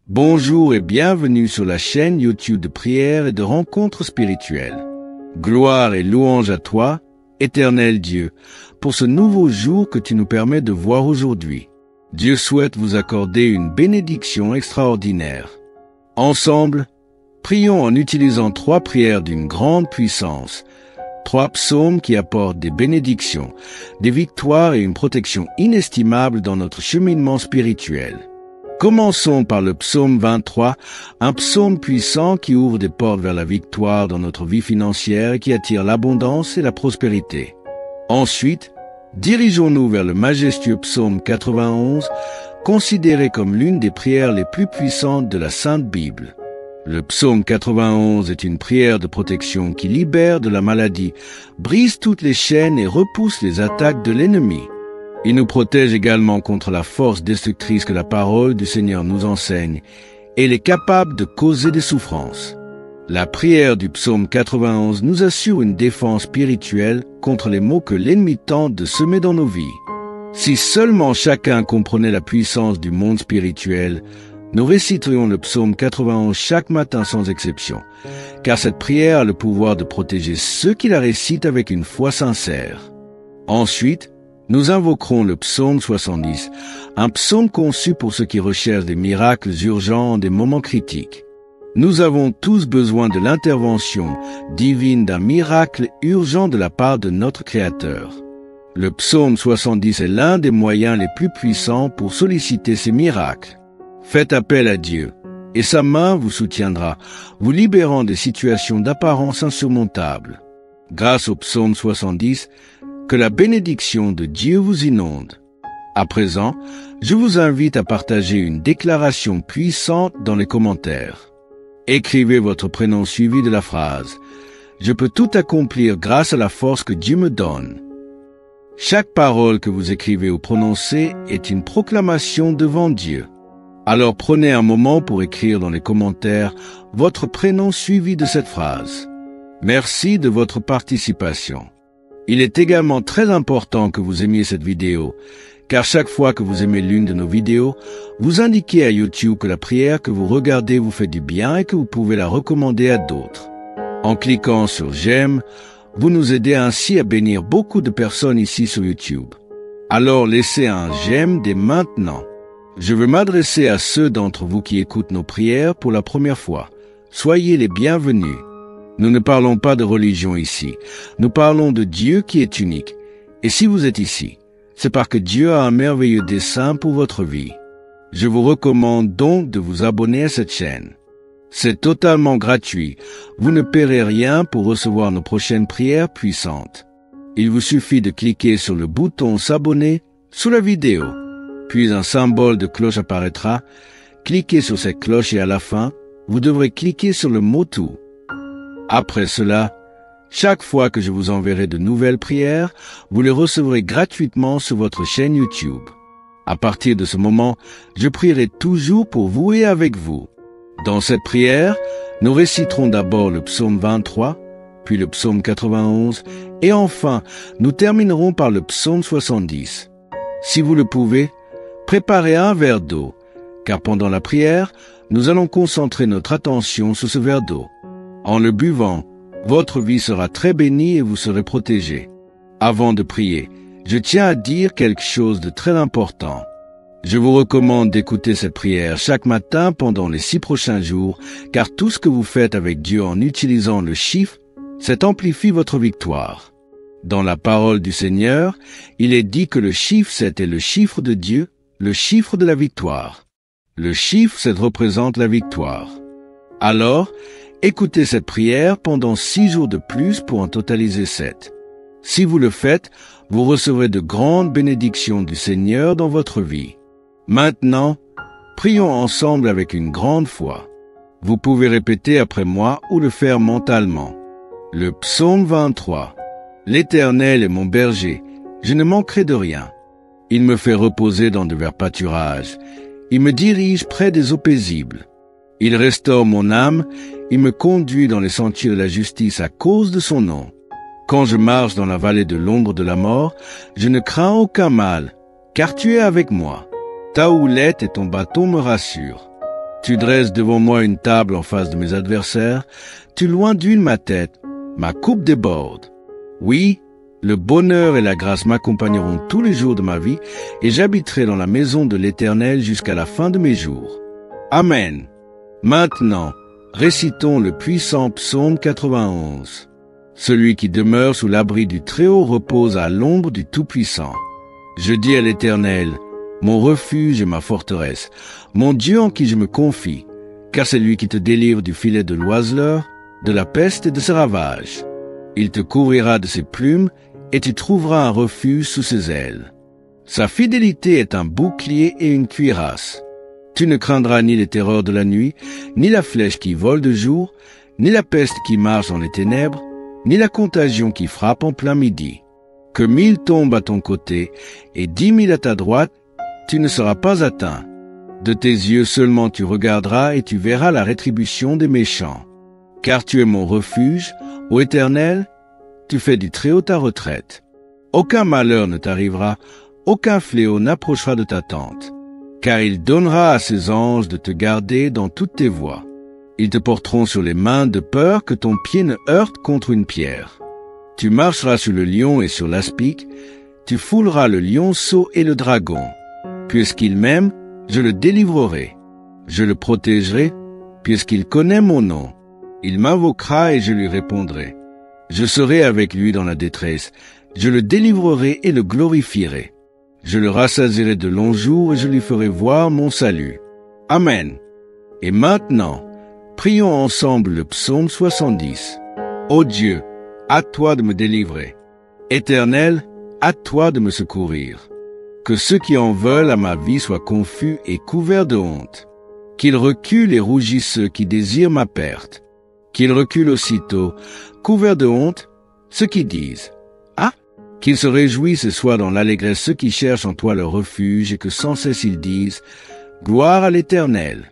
Bonjour et bienvenue sur la chaîne YouTube de prière et de rencontres spirituelles. Gloire et louange à toi, éternel Dieu, pour ce nouveau jour que tu nous permets de voir aujourd'hui. Dieu souhaite vous accorder une bénédiction extraordinaire. Ensemble, prions en utilisant 3 prières d'une grande puissance, 3 psaumes qui apportent des bénédictions, des victoires et une protection inestimable dans notre cheminement spirituel. Commençons par le psaume 23, un psaume puissant qui ouvre des portes vers la victoire dans notre vie financière et qui attire l'abondance et la prospérité. Ensuite, dirigeons-nous vers le majestueux psaume 91, considéré comme l'une des prières les plus puissantes de la Sainte Bible. Le psaume 91 est une prière de protection qui libère de la maladie, brise toutes les chaînes et repousse les attaques de l'ennemi. Il nous protège également contre la force destructrice que la parole du Seigneur nous enseigne, et il est capable de causer des souffrances. La prière du psaume 91 nous assure une défense spirituelle contre les maux que l'ennemi tente de semer dans nos vies. Si seulement chacun comprenait la puissance du monde spirituel, nous réciterions le psaume 91 chaque matin sans exception, car cette prière a le pouvoir de protéger ceux qui la récitent avec une foi sincère. Ensuite, nous invoquerons le psaume 70, un psaume conçu pour ceux qui recherchent des miracles urgents en des moments critiques. Nous avons tous besoin de l'intervention divine d'un miracle urgent de la part de notre Créateur. Le psaume 70 est l'un des moyens les plus puissants pour solliciter ces miracles. Faites appel à Dieu, et sa main vous soutiendra, vous libérant des situations d'apparence insurmontables. Grâce au psaume 70, que la bénédiction de Dieu vous inonde. À présent, je vous invite à partager une déclaration puissante dans les commentaires. Écrivez votre prénom suivi de la phrase « Je peux tout accomplir grâce à la force que Dieu me donne ». Chaque parole que vous écrivez ou prononcez est une proclamation devant Dieu. Alors prenez un moment pour écrire dans les commentaires votre prénom suivi de cette phrase. Merci de votre participation. Il est également très important que vous aimiez cette vidéo, car chaque fois que vous aimez l'une de nos vidéos, vous indiquez à YouTube que la prière que vous regardez vous fait du bien et que vous pouvez la recommander à d'autres. En cliquant sur « J'aime », vous nous aidez ainsi à bénir beaucoup de personnes ici sur YouTube. Alors laissez un « J'aime » dès maintenant. Je veux m'adresser à ceux d'entre vous qui écoutent nos prières pour la première fois. Soyez les bienvenus. Nous ne parlons pas de religion ici, nous parlons de Dieu qui est unique. Et si vous êtes ici, c'est parce que Dieu a un merveilleux dessein pour votre vie. Je vous recommande donc de vous abonner à cette chaîne. C'est totalement gratuit, vous ne paierez rien pour recevoir nos prochaines prières puissantes. Il vous suffit de cliquer sur le bouton s'abonner sous la vidéo, puis un symbole de cloche apparaîtra. Cliquez sur cette cloche et à la fin, vous devrez cliquer sur le mot tout. Après cela, chaque fois que je vous enverrai de nouvelles prières, vous les recevrez gratuitement sur votre chaîne YouTube. À partir de ce moment, je prierai toujours pour vous et avec vous. Dans cette prière, nous réciterons d'abord le psaume 23, puis le psaume 91, et enfin, nous terminerons par le psaume 70. Si vous le pouvez, préparez un verre d'eau, car pendant la prière, nous allons concentrer notre attention sur ce verre d'eau. En le buvant, votre vie sera très bénie et vous serez protégé. Avant de prier, je tiens à dire quelque chose de très important. Je vous recommande d'écouter cette prière chaque matin pendant les 6 prochains jours, car tout ce que vous faites avec Dieu en utilisant le chiffre, ça amplifie votre victoire. Dans la parole du Seigneur, il est dit que le chiffre 7 est le chiffre de Dieu, le chiffre de la victoire. Le chiffre 7 représente la victoire. Alors, écoutez cette prière pendant 6 jours de plus pour en totaliser 7. Si vous le faites, vous recevrez de grandes bénédictions du Seigneur dans votre vie. Maintenant, prions ensemble avec une grande foi. Vous pouvez répéter après moi ou le faire mentalement. Le psaume 23. L'Éternel est mon berger, je ne manquerai de rien. Il me fait reposer dans de verts pâturages. Il me dirige près des eaux paisibles. Il restaure mon âme, il me conduit dans les sentiers de la justice à cause de son nom. Quand je marche dans la vallée de l'ombre de la mort, je ne crains aucun mal, car tu es avec moi. Ta houlette et ton bâton me rassurent. Tu dresses devant moi une table en face de mes adversaires, tu loin d'huile ma tête, ma coupe déborde. Oui, le bonheur et la grâce m'accompagneront tous les jours de ma vie, et j'habiterai dans la maison de l'Éternel jusqu'à la fin de mes jours. Amen. Maintenant, récitons le puissant psaume 91. Celui qui demeure sous l'abri du Très-Haut repose à l'ombre du Tout-Puissant. Je dis à l'Éternel, mon refuge et ma forteresse, mon Dieu en qui je me confie, car c'est lui qui te délivre du filet de l'oiseleur, de la peste et de ses ravages. Il te couvrira de ses plumes, et tu trouveras un refuge sous ses ailes. Sa fidélité est un bouclier et une cuirasse. Tu ne craindras ni les terreurs de la nuit, ni la flèche qui vole de jour, ni la peste qui marche dans les ténèbres, ni la contagion qui frappe en plein midi. Que 1000 tombent à ton côté et 10 000 à ta droite, tu ne seras pas atteint. De tes yeux seulement tu regarderas et tu verras la rétribution des méchants. Car tu es mon refuge, ô Éternel, tu fais du Très-Haut ta retraite. Aucun malheur ne t'arrivera, aucun fléau n'approchera de ta tente. Car il donnera à ses anges de te garder dans toutes tes voies. Ils te porteront sur les mains de peur que ton pied ne heurte contre une pierre. Tu marcheras sur le lion et sur l'aspic, tu fouleras le lionceau et le dragon. Puisqu'il m'aime, je le délivrerai. Je le protégerai, puisqu'il connaît mon nom. Il m'invoquera et je lui répondrai. Je serai avec lui dans la détresse, je le délivrerai et le glorifierai. Je le rassasierai de longs jours et je lui ferai voir mon salut. Amen. Et maintenant, prions ensemble le psaume 70. Ô Dieu, à toi de me délivrer. Éternel, à toi de me secourir. Que ceux qui en veulent à ma vie soient confus et couverts de honte. Qu'ils reculent et rougissent ceux qui désirent ma perte. Qu'ils reculent aussitôt, couverts de honte, ceux qui disent « Ah !» Qu'ils se réjouissent et soient dans l'allégresse ceux qui cherchent en toi leur refuge et que sans cesse ils disent « Gloire à l'Éternel !»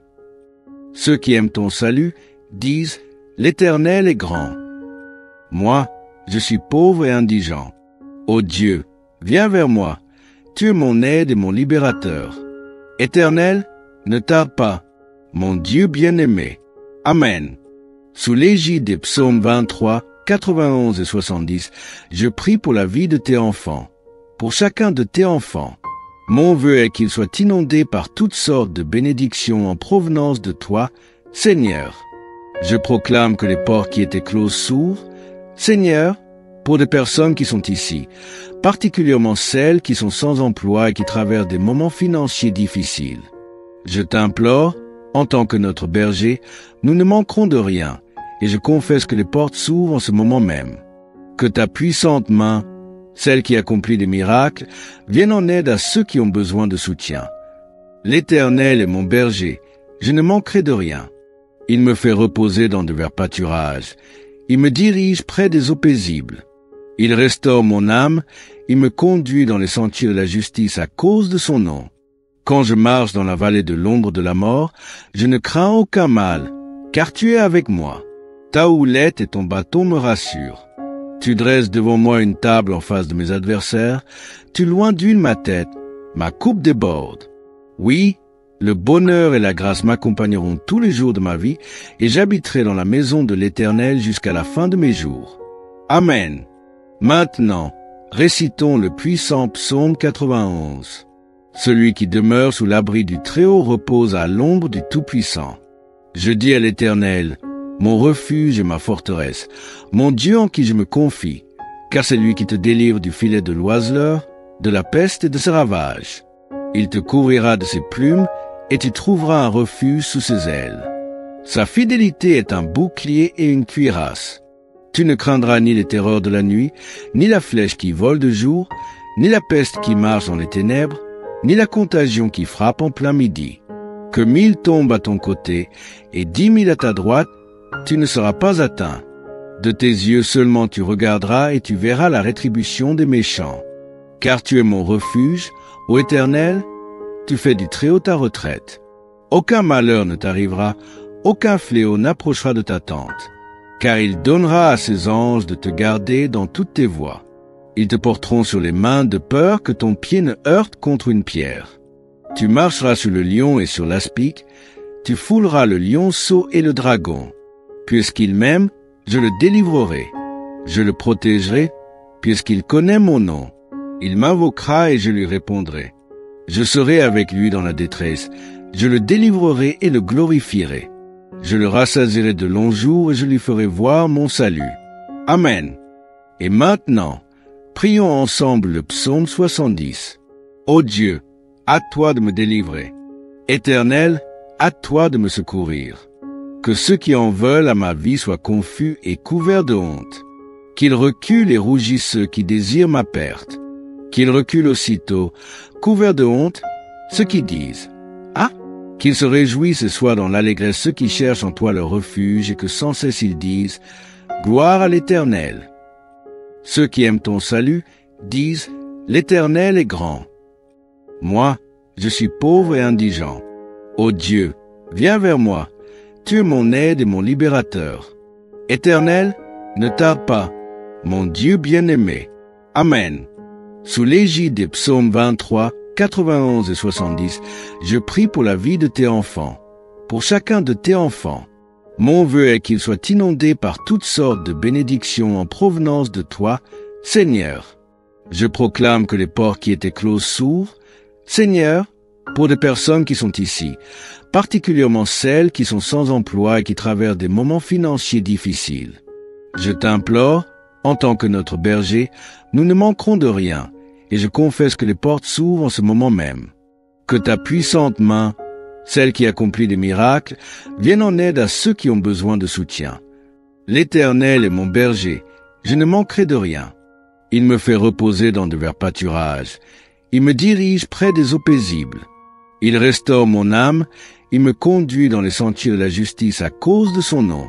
Ceux qui aiment ton salut disent « L'Éternel est grand !» Moi, je suis pauvre et indigent. Ô Dieu, viens vers moi. Tu es mon aide et mon libérateur. Éternel, ne tarde pas. Mon Dieu bien-aimé. Amen. Sous l'égide des psaumes 23, 91 et 70, je prie pour la vie de tes enfants, pour chacun de tes enfants. Mon vœu est qu'ils soient inondés par toutes sortes de bénédictions en provenance de toi, Seigneur. Je proclame que les portes qui étaient closes s'ouvrent, Seigneur, pour des personnes qui sont ici, particulièrement celles qui sont sans emploi et qui traversent des moments financiers difficiles. Je t'implore, en tant que notre berger, nous ne manquerons de rien, et je confesse que les portes s'ouvrent en ce moment même. Que ta puissante main, celle qui accomplit des miracles, vienne en aide à ceux qui ont besoin de soutien. L'Éternel est mon berger, je ne manquerai de rien. Il me fait reposer dans de verts pâturages, il me dirige près des eaux paisibles. Il restaure mon âme, il me conduit dans les sentiers de la justice à cause de son nom. Quand je marche dans la vallée de l'ombre de la mort, je ne crains aucun mal, car tu es avec moi. Ta houlette et ton bâton me rassurent. Tu dresses devant moi une table en face de mes adversaires, tu loin d'huile ma tête, ma coupe déborde. Oui, le bonheur et la grâce m'accompagneront tous les jours de ma vie, et j'habiterai dans la maison de l'Éternel jusqu'à la fin de mes jours. Amen. Maintenant, récitons le puissant psaume 91. Celui qui demeure sous l'abri du Très-Haut repose à l'ombre du Tout-Puissant. Je dis à l'Éternel, mon refuge et ma forteresse, mon Dieu en qui je me confie, car c'est lui qui te délivre du filet de l'oiseleur, de la peste et de ses ravages. Il te couvrira de ses plumes, et tu trouveras un refuge sous ses ailes. Sa fidélité est un bouclier et une cuirasse. Tu ne craindras ni les terreurs de la nuit, ni la flèche qui vole de jour, ni la peste qui marche dans les ténèbres, ni la contagion qui frappe en plein midi. Que 1000 tombent à ton côté et 10 000 à ta droite, tu ne seras pas atteint. De tes yeux seulement tu regarderas et tu verras la rétribution des méchants. Car tu es mon refuge, ô Éternel, tu fais du Très-Haut ta retraite. Aucun malheur ne t'arrivera, aucun fléau n'approchera de ta tente. Car il donnera à ses anges de te garder dans toutes tes voies. Ils te porteront sur les mains de peur que ton pied ne heurte contre une pierre. Tu marcheras sur le lion et sur l'aspic, Tu fouleras le lionceau et le dragon. Puisqu'il m'aime, je le délivrerai. Je le protégerai, puisqu'il connaît mon nom. Il m'invoquera et je lui répondrai. Je serai avec lui dans la détresse. Je le délivrerai et le glorifierai. Je le rassasierai de longs jours et je lui ferai voir mon salut. Amen. Et maintenant, prions ensemble le psaume 70. Ô Dieu, à toi de me délivrer. Éternel, à toi de me secourir. Que ceux qui en veulent à ma vie soient confus et couverts de honte. Qu'ils reculent et rougissent ceux qui désirent ma perte. Qu'ils reculent aussitôt, couverts de honte, ceux qui disent « Ah !» Qu'ils se réjouissent et soient dans l'allégresse ceux qui cherchent en toi leur refuge et que sans cesse ils disent « Gloire à l'Éternel !» Ceux qui aiment ton salut disent « L'Éternel est grand !» Moi, je suis pauvre et indigent. Ô Dieu, viens vers moi. Tu es mon aide et mon libérateur. Éternel, ne tarde pas, mon Dieu bien-aimé. Amen. Sous l'égide des psaumes 23, 91 et 70, je prie pour la vie de tes enfants, pour chacun de tes enfants. Mon vœu est qu'ils soient inondés par toutes sortes de bénédictions en provenance de toi, Seigneur. Je proclame que les portes qui étaient closes s'ouvrent, Seigneur, pour des personnes qui sont ici, particulièrement celles qui sont sans emploi et qui traversent des moments financiers difficiles. Je t'implore, en tant que notre berger, nous ne manquerons de rien, et je confesse que les portes s'ouvrent en ce moment même. Que ta puissante main, celle qui accomplit des miracles, vienne en aide à ceux qui ont besoin de soutien. L'Éternel est mon berger, je ne manquerai de rien. Il me fait reposer dans de verts pâturages, il me dirige près des eaux paisibles. Il restaure mon âme, il me conduit dans les sentiers de la justice à cause de son nom.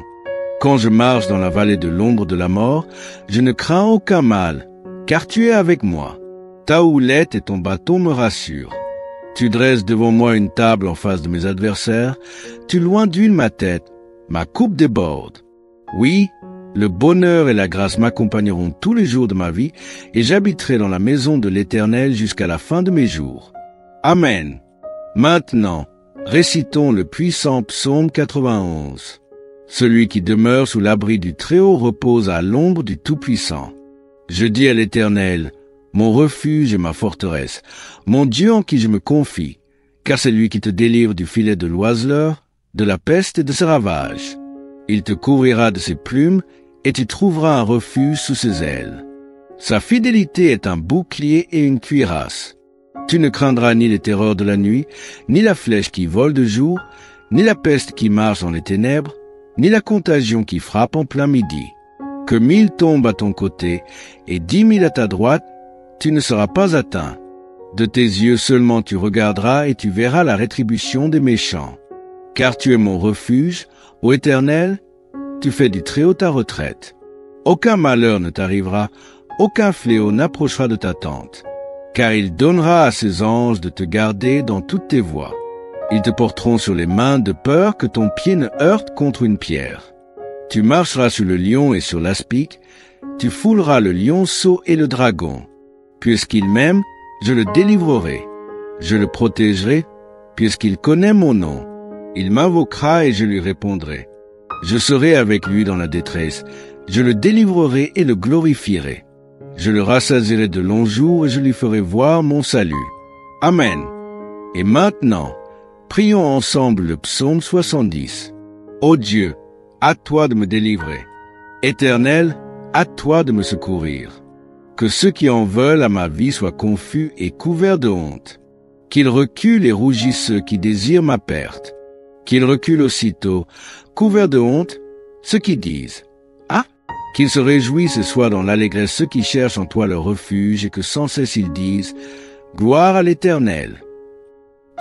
Quand je marche dans la vallée de l'ombre de la mort, je ne crains aucun mal, car tu es avec moi. Ta houlette et ton bâton me rassurent. Tu dresses devant moi une table en face de mes adversaires, tu loins d'huile ma tête, ma coupe déborde. Oui, le bonheur et la grâce m'accompagneront tous les jours de ma vie, et j'habiterai dans la maison de l'Éternel jusqu'à la fin de mes jours. Amen. Maintenant, récitons le puissant psaume 91. Celui qui demeure sous l'abri du Très-Haut repose à l'ombre du Tout-Puissant. Je dis à l'Éternel, mon refuge et ma forteresse, mon Dieu en qui je me confie, car c'est lui qui te délivre du filet de l'oiseleur, de la peste et de ses ravages. Il te couvrira de ses plumes, et tu trouveras un refuge sous ses ailes. Sa fidélité est un bouclier et une cuirasse. Tu ne craindras ni les terreurs de la nuit, ni la flèche qui vole de jour, ni la peste qui marche dans les ténèbres, ni la contagion qui frappe en plein midi. Que 1000 tombent à ton côté et 10 000 à ta droite, tu ne seras pas atteint. De tes yeux seulement tu regarderas et tu verras la rétribution des méchants. Car tu es mon refuge, ô Éternel, tu fais du Très-Haut ta retraite. Aucun malheur ne t'arrivera, aucun fléau n'approchera de ta tente. Car il donnera à ses anges de te garder dans toutes tes voies. Ils te porteront sur les mains de peur que ton pied ne heurte contre une pierre. Tu marcheras sur le lion et sur l'aspic, tu fouleras le lionceau et le dragon. Puisqu'il m'aime, je le délivrerai. Je le protégerai, puisqu'il connaît mon nom. Il m'invoquera et je lui répondrai. Je serai avec lui dans la détresse. Je le délivrerai et le glorifierai. Je le rassasierai de longs jours et je lui ferai voir mon salut. Amen. Et maintenant, prions ensemble le psaume 70. Ô Dieu, à toi de me délivrer. Éternel, à toi de me secourir. Que ceux qui en veulent à ma vie soient confus et couverts de honte. Qu'ils reculent et rougissent ceux qui désirent ma perte. Qu'ils reculent aussitôt, couverts de honte, ceux qui disent « Ah !» Qu'ils se réjouissent et soient dans l'allégresse ceux qui cherchent en toi leur refuge et que sans cesse ils disent « Gloire à l'Éternel !»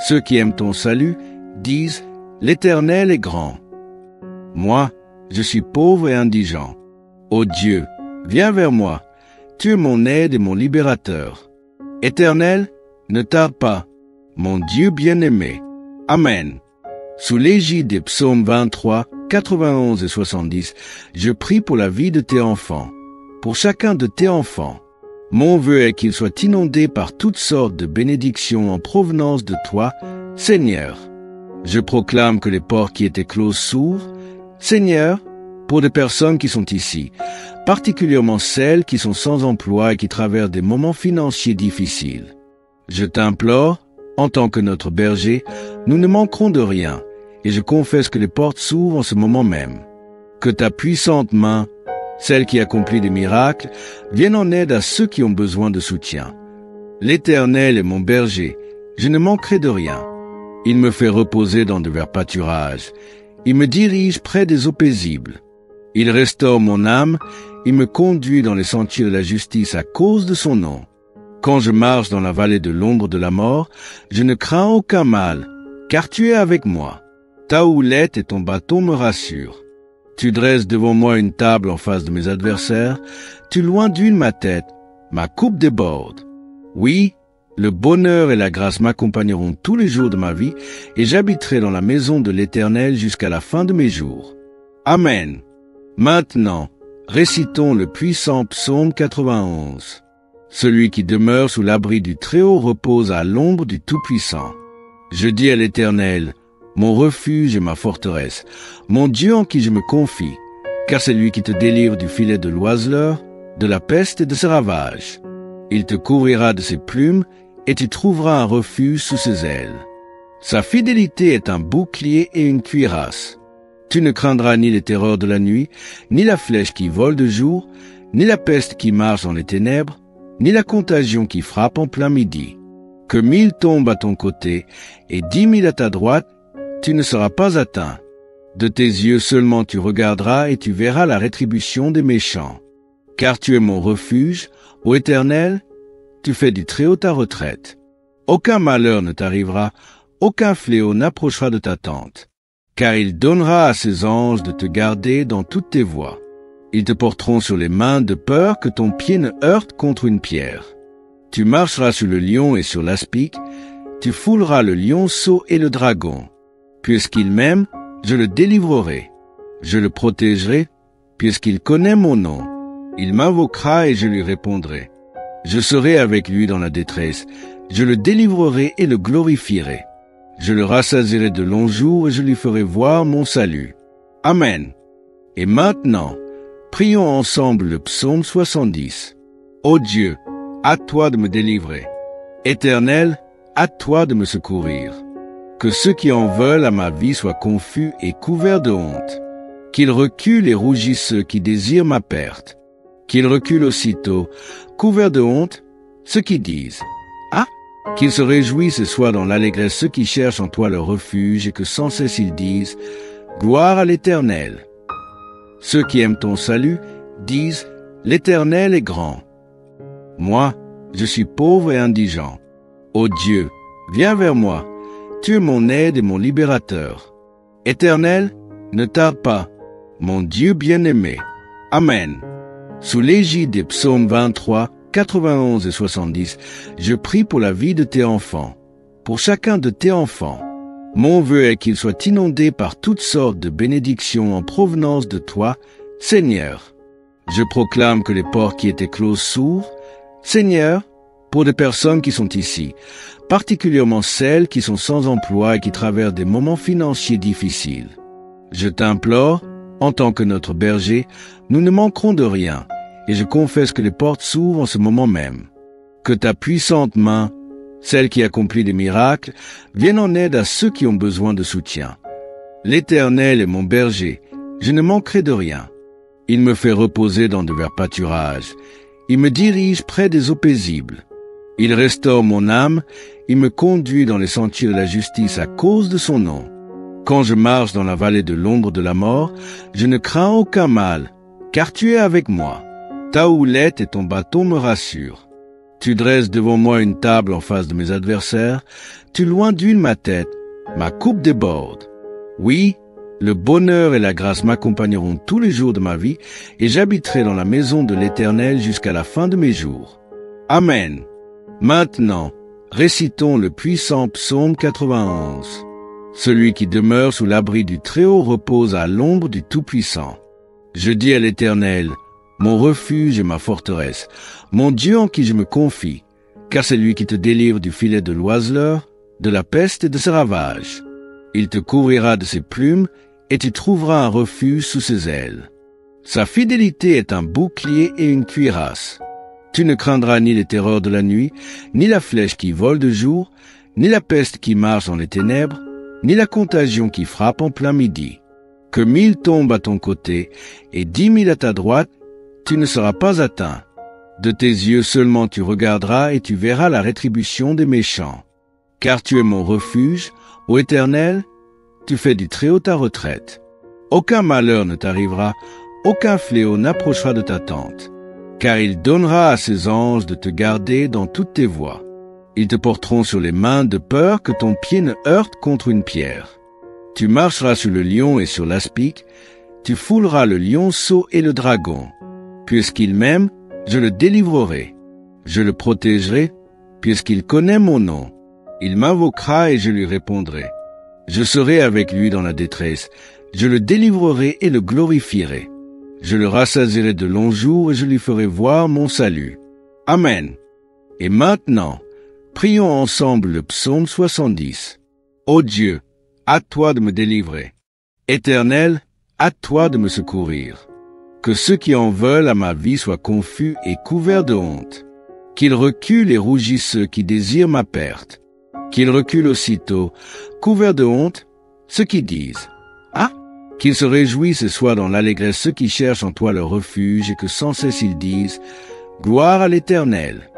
Ceux qui aiment ton salut disent « L'Éternel est grand !» Moi, je suis pauvre et indigent. Ô Dieu, viens vers moi. Tu es mon aide et mon libérateur. Éternel, ne tarde pas, mon Dieu bien-aimé. Amen. Sous l'égide des psaumes 23, 91 et 70, je prie pour la vie de tes enfants, pour chacun de tes enfants. Mon vœu est qu'ils soient inondés par toutes sortes de bénédictions en provenance de toi, Seigneur. Je proclame que les portes qui étaient closes s'ouvrent. Seigneur, pour des personnes qui sont ici, particulièrement celles qui sont sans emploi et qui traversent des moments financiers difficiles. Je t'implore, en tant que notre berger, nous ne manquerons de rien, et je confesse que les portes s'ouvrent en ce moment même. Que ta puissante main, celle qui accomplit des miracles, vienne en aide à ceux qui ont besoin de soutien. L'Éternel est mon berger, je ne manquerai de rien. Il me fait reposer dans de verts pâturages. Il me dirige près des eaux paisibles. Il restaure mon âme, il me conduit dans les sentiers de la justice à cause de son nom. Quand je marche dans la vallée de l'ombre de la mort, je ne crains aucun mal, car tu es avec moi. Ta houlette et ton bâton me rassurent. Tu dresses devant moi une table en face de mes adversaires, tu loins d'huile ma tête, ma coupe déborde. Oui, le bonheur et la grâce m'accompagneront tous les jours de ma vie, et j'habiterai dans la maison de l'Éternel jusqu'à la fin de mes jours. Amen. Maintenant, récitons le puissant psaume 91. Celui qui demeure sous l'abri du Très-Haut repose à l'ombre du Tout-Puissant. Je dis à l'Éternel, mon refuge et ma forteresse, mon Dieu en qui je me confie, car c'est lui qui te délivre du filet de l'oiseleur, de la peste et de ses ravages. Il te couvrira de ses plumes, et tu trouveras un refuge sous ses ailes. Sa fidélité est un bouclier et une cuirasse. Tu ne craindras ni les terreurs de la nuit, ni la flèche qui vole de jour, ni la peste qui marche dans les ténèbres, ni la contagion qui frappe en plein midi. Que 1000 tombent à ton côté et 10 000 à ta droite, tu ne seras pas atteint. De tes yeux seulement tu regarderas et tu verras la rétribution des méchants. Car tu es mon refuge, ô Éternel, tu fais du Très-Haut ta retraite. Aucun malheur ne t'arrivera, aucun fléau n'approchera de ta tente. Car il donnera à ses anges de te garder dans toutes tes voies. Ils te porteront sur les mains de peur que ton pied ne heurte contre une pierre. Tu marcheras sur le lion et sur l'aspic, tu fouleras le lionceau et le dragon. Puisqu'il m'aime, je le délivrerai. Je le protégerai, puisqu'il connaît mon nom. Il m'invoquera et je lui répondrai. Je serai avec lui dans la détresse, je le délivrerai et le glorifierai. Je le rassasierai de longs jours et je lui ferai voir mon salut. Amen. Et maintenant, prions ensemble le psaume 70. Ô Dieu, à toi de me délivrer. Éternel, à toi de me secourir. Que ceux qui en veulent à ma vie soient confus et couverts de honte. Qu'ils reculent et rougissent ceux qui désirent ma perte. Qu'ils reculent aussitôt, couverts de honte, ceux qui disent « Ah !» Qu'ils se réjouissent et soient dans l'allégresse ceux qui cherchent en toi leur refuge et que sans cesse ils disent « Gloire à l'Éternel !» Ceux qui aiment ton salut disent « L'Éternel est grand !» Moi, je suis pauvre et indigent. Ô Dieu, viens vers moi, tu es mon aide et mon libérateur. Éternel, ne tarde pas, mon Dieu bien-aimé. Amen. Sous l'égide des psaumes 23, 91 et 70, je prie pour la vie de tes enfants, pour chacun de tes enfants. Mon vœu est qu'ils soient inondés par toutes sortes de bénédictions en provenance de toi, Seigneur. Je proclame que les portes qui étaient closes s'ouvrent, Seigneur, pour des personnes qui sont ici, particulièrement celles qui sont sans emploi et qui traversent des moments financiers difficiles. Je t'implore, en tant que notre berger, nous ne manquerons de rien, et je confesse que les portes s'ouvrent en ce moment même. Que ta puissante main, celle qui accomplit des miracles, vienne en aide à ceux qui ont besoin de soutien. L'Éternel est mon berger, je ne manquerai de rien. Il me fait reposer dans de verts pâturages, il me dirige près des eaux paisibles. Il restaure mon âme, il me conduit dans les sentiers de la justice à cause de son nom. Quand je marche dans la vallée de l'ombre de la mort, je ne crains aucun mal, car tu es avec moi. Ta houlette et ton bâton me rassurent. Tu dresses devant moi une table en face de mes adversaires, tu loins d'huile ma tête, ma coupe déborde. Oui, le bonheur et la grâce m'accompagneront tous les jours de ma vie, et j'habiterai dans la maison de l'Éternel jusqu'à la fin de mes jours. Amen. Maintenant, récitons le puissant psaume 91. Celui qui demeure sous l'abri du Très-Haut repose à l'ombre du Tout-Puissant. Je dis à l'Éternel, mon refuge et ma forteresse, mon Dieu en qui je me confie, car c'est lui qui te délivre du filet de l'oiseleur, de la peste et de ses ravages. Il te couvrira de ses plumes, et tu trouveras un refuge sous ses ailes. Sa fidélité est un bouclier et une cuirasse. Tu ne craindras ni les terreurs de la nuit, ni la flèche qui vole de jour, ni la peste qui marche dans les ténèbres, ni la contagion qui frappe en plein midi. Que 1000 tombent à ton côté et 10 000 à ta droite, tu ne seras pas atteint. De tes yeux seulement tu regarderas et tu verras la rétribution des méchants. Car tu es mon refuge, ô Éternel, tu fais du Très-Haut ta retraite. Aucun malheur ne t'arrivera, aucun fléau n'approchera de ta tente. Car il donnera à ses anges de te garder dans toutes tes voies. Ils te porteront sur les mains de peur que ton pied ne heurte contre une pierre. Tu marcheras sur le lion et sur l'aspic, tu fouleras le lionceau et le dragon. Puisqu'il m'aime, je le délivrerai. Je le protégerai, puisqu'il connaît mon nom. Il m'invoquera et je lui répondrai. Je serai avec lui dans la détresse, je le délivrerai et le glorifierai. Je le rassasierai de longs jours et je lui ferai voir mon salut. Amen. Et maintenant, prions ensemble le psaume 70. Ô Dieu, à toi de me délivrer. Éternel, à toi de me secourir. Que ceux qui en veulent à ma vie soient confus et couverts de honte. Qu'ils reculent et rougissent ceux qui désirent ma perte. Qu'ils reculent aussitôt, couverts de honte, ceux qui disent « Ah !» Qu'ils se réjouissent et soient dans l'allégresse ceux qui cherchent en toi leur refuge et que sans cesse ils disent « Gloire à l'Éternel !»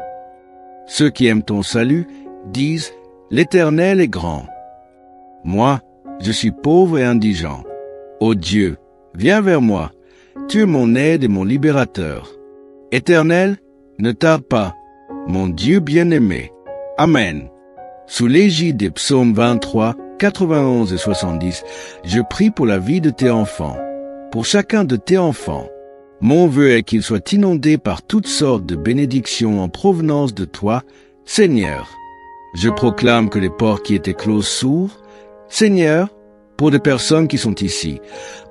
Ceux qui aiment ton salut disent « L'Éternel est grand !» Moi, je suis pauvre et indigent. Ô Dieu, viens vers moi. Tu es mon aide et mon libérateur. Éternel, ne tarde pas. Mon Dieu bien-aimé. Amen. Sous l'égide des psaumes 23, 91 et 70, je prie pour la vie de tes enfants, pour chacun de tes enfants. Mon vœu est qu'ils soient inondés par toutes sortes de bénédictions en provenance de toi, Seigneur. Je proclame que les portes qui étaient closes s'ouvrent, Seigneur, pour des personnes qui sont ici,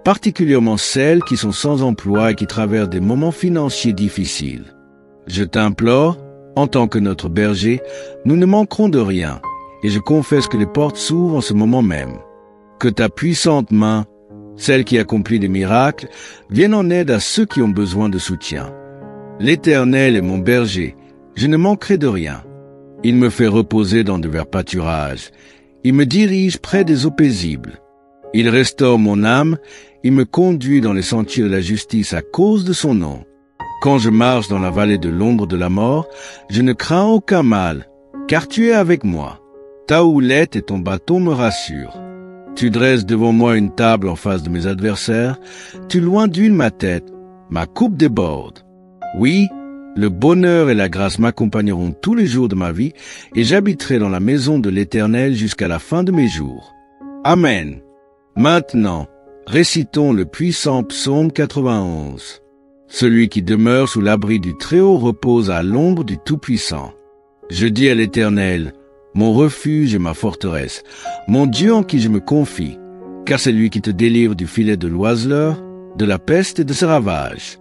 particulièrement celles qui sont sans emploi et qui traversent des moments financiers difficiles. Je t'implore, en tant que notre berger, nous ne manquerons de rien, et je confesse que les portes s'ouvrent en ce moment même. Que ta puissante main, celle qui accomplit des miracles, vienne en aide à ceux qui ont besoin de soutien. L'Éternel est mon berger, je ne manquerai de rien. Il me fait reposer dans de verts pâturages. Il me dirige près des eaux paisibles. Il restaure mon âme, il me conduit dans les sentiers de la justice à cause de son nom. Quand je marche dans la vallée de l'ombre de la mort, je ne crains aucun mal, car tu es avec moi. Ta houlette et ton bâton me rassurent. Tu dresses devant moi une table en face de mes adversaires, tu loins d'huile ma tête, ma coupe déborde. Oui, le bonheur et la grâce m'accompagneront tous les jours de ma vie, et j'habiterai dans la maison de l'Éternel jusqu'à la fin de mes jours. Amen. Maintenant, récitons le puissant psaume 91. Celui qui demeure sous l'abri du Très-Haut repose à l'ombre du Tout-Puissant. Je dis à l'Éternel, mon refuge et ma forteresse, mon Dieu en qui je me confie, car c'est lui qui te délivre du filet de l'oiseleur, de la peste et de ses ravages.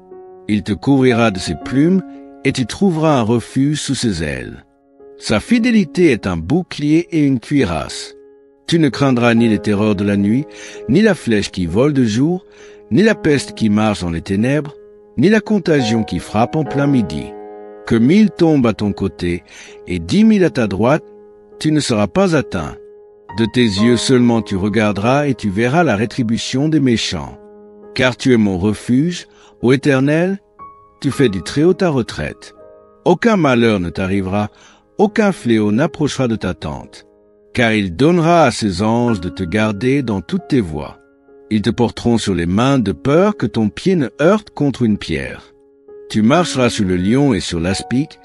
Il te couvrira de ses plumes, et tu trouveras un refuge sous ses ailes. Sa fidélité est un bouclier et une cuirasse. Tu ne craindras ni les terreurs de la nuit, ni la flèche qui vole de jour, ni la peste qui marche dans les ténèbres, ni la contagion qui frappe en plein midi. Que 1000 tombent à ton côté et 10 000 à ta droite, tu ne seras pas atteint. De tes yeux seulement tu regarderas et tu verras la rétribution des méchants. Car tu es mon refuge, ô Éternel, tu fais du Très-Haut ta retraite. Aucun malheur ne t'arrivera, aucun fléau n'approchera de ta tente. Car il donnera à ses anges de te garder dans toutes tes voies. Ils te porteront sur les mains de peur que ton pied ne heurte contre une pierre. Tu marcheras sur le lion et sur l'aspic,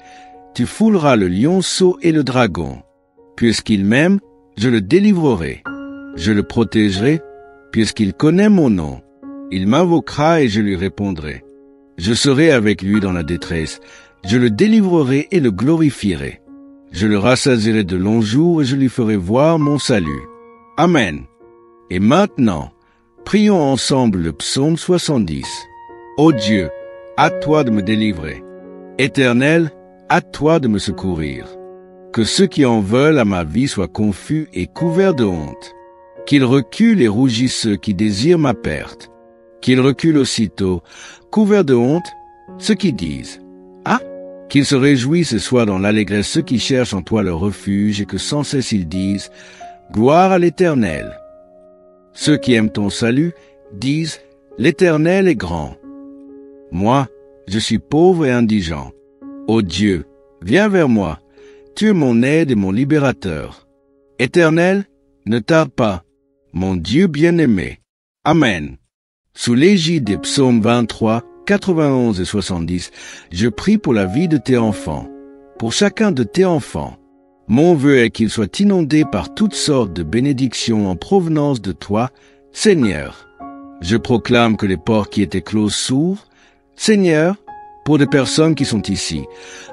tu fouleras le lionceau et le dragon. Puisqu'il m'aime, je le délivrerai. Je le protégerai, puisqu'il connaît mon nom. Il m'invoquera et je lui répondrai. Je serai avec lui dans la détresse, je le délivrerai et le glorifierai. Je le rassasierai de longs jours et je lui ferai voir mon salut. Amen. Et maintenant, prions ensemble le psaume 70. Ô Dieu, à toi de me délivrer. Éternel, à toi de me secourir. Que ceux qui en veulent à ma vie soient confus et couverts de honte. Qu'ils reculent et rougissent ceux qui désirent ma perte. Qu'ils reculent aussitôt, couverts de honte, ceux qui disent « Ah !» Qu'ils se réjouissent et soient dans l'allégresse ceux qui cherchent en toi leur refuge et que sans cesse ils disent « Gloire à l'Éternel !» Ceux qui aiment ton salut disent « L'Éternel est grand !» Moi, je suis pauvre et indigent. Ô Dieu, viens vers moi. Tu es mon aide et mon libérateur. Éternel, ne tarde pas. Mon Dieu bien-aimé. Amen. Sous l'égide des psaumes 23, 91 et 70, je prie pour la vie de tes enfants, pour chacun de tes enfants. Mon vœu est qu'ils soient inondés par toutes sortes de bénédictions en provenance de toi, Seigneur. Je proclame que les portes qui étaient closes s'ouvrent, Seigneur, pour des personnes qui sont ici,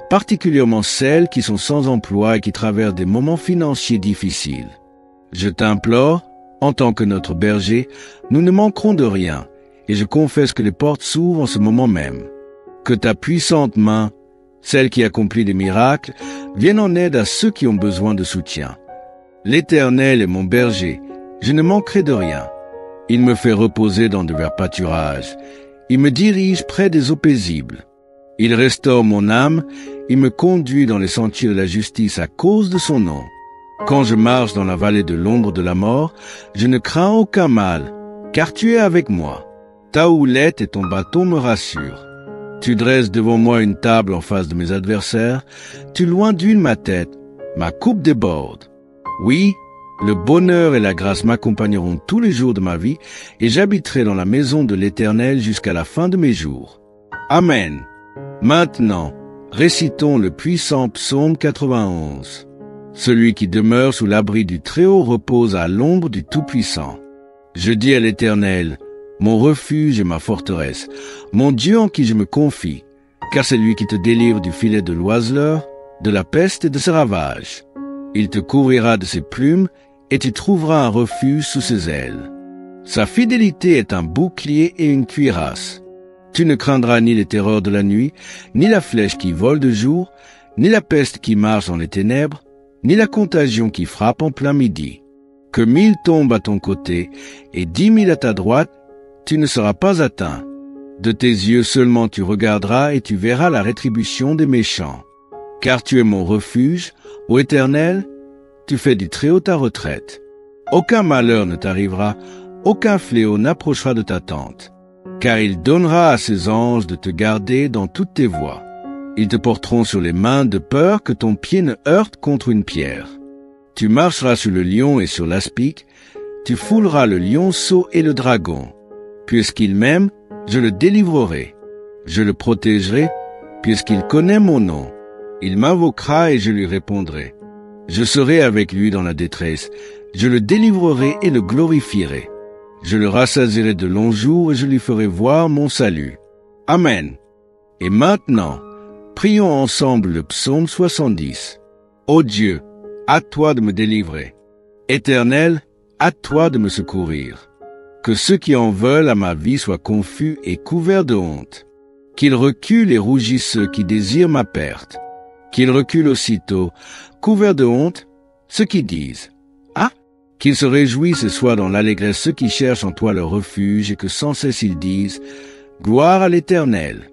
particulièrement celles qui sont sans emploi et qui traversent des moments financiers difficiles. Je t'implore, en tant que notre berger, nous ne manquerons de rien, et je confesse que les portes s'ouvrent en ce moment même. Que ta puissante main, celle qui accomplit des miracles, vienne en aide à ceux qui ont besoin de soutien. L'Éternel est mon berger, je ne manquerai de rien. Il me fait reposer dans de verts pâturages. Il me dirige près des eaux paisibles. Il restaure mon âme, il me conduit dans les sentiers de la justice à cause de son nom. Quand je marche dans la vallée de l'ombre de la mort, je ne crains aucun mal, car tu es avec moi. Ta houlette et ton bâton me rassurent. Tu dresses devant moi une table en face de mes adversaires, tu loins d'huile ma tête, ma coupe déborde. Oui, le bonheur et la grâce m'accompagneront tous les jours de ma vie, et j'habiterai dans la maison de l'Éternel jusqu'à la fin de mes jours. Amen. Maintenant, récitons le puissant psaume 91. Celui qui demeure sous l'abri du Très-Haut repose à l'ombre du Tout-Puissant. Je dis à l'Éternel, mon refuge et ma forteresse, mon Dieu en qui je me confie, car c'est lui qui te délivre du filet de l'oiseleur, de la peste et de ses ravages. Il te couvrira de ses plumes, et tu trouveras un refuge sous ses ailes. Sa fidélité est un bouclier et une cuirasse. Tu ne craindras ni les terreurs de la nuit, ni la flèche qui vole de jour, ni la peste qui marche dans les ténèbres, ni la contagion qui frappe en plein midi. Que 1000 tombent à ton côté, et 10 000 à ta droite, tu ne seras pas atteint. De tes yeux seulement tu regarderas et tu verras la rétribution des méchants. Car tu es mon refuge, ô Éternel, tu fais du Très-Haut ta retraite. Aucun malheur ne t'arrivera, aucun fléau n'approchera de ta tente. Car il donnera à ses anges de te garder dans toutes tes voies. Ils te porteront sur les mains de peur que ton pied ne heurte contre une pierre. Tu marcheras sur le lion et sur l'aspic, tu fouleras le lionceau et le dragon. Puisqu'il m'aime, je le délivrerai. Je le protégerai, puisqu'il connaît mon nom. Il m'invoquera et je lui répondrai. Je serai avec lui dans la détresse, je le délivrerai et le glorifierai. Je le rassasierai de longs jours et je lui ferai voir mon salut. Amen. Et maintenant, prions ensemble le psaume 70. Ô Dieu, à toi de me délivrer. Éternel, à toi de me secourir. Que ceux qui en veulent à ma vie soient confus et couverts de honte. Qu'ils reculent et rougissent ceux qui désirent ma perte. Qu'ils reculent aussitôt, couverts de honte, ceux qui disent « Ah !» Qu'ils se réjouissent et soient dans l'allégresse ceux qui cherchent en toi leur refuge et que sans cesse ils disent « Gloire à l'Éternel !»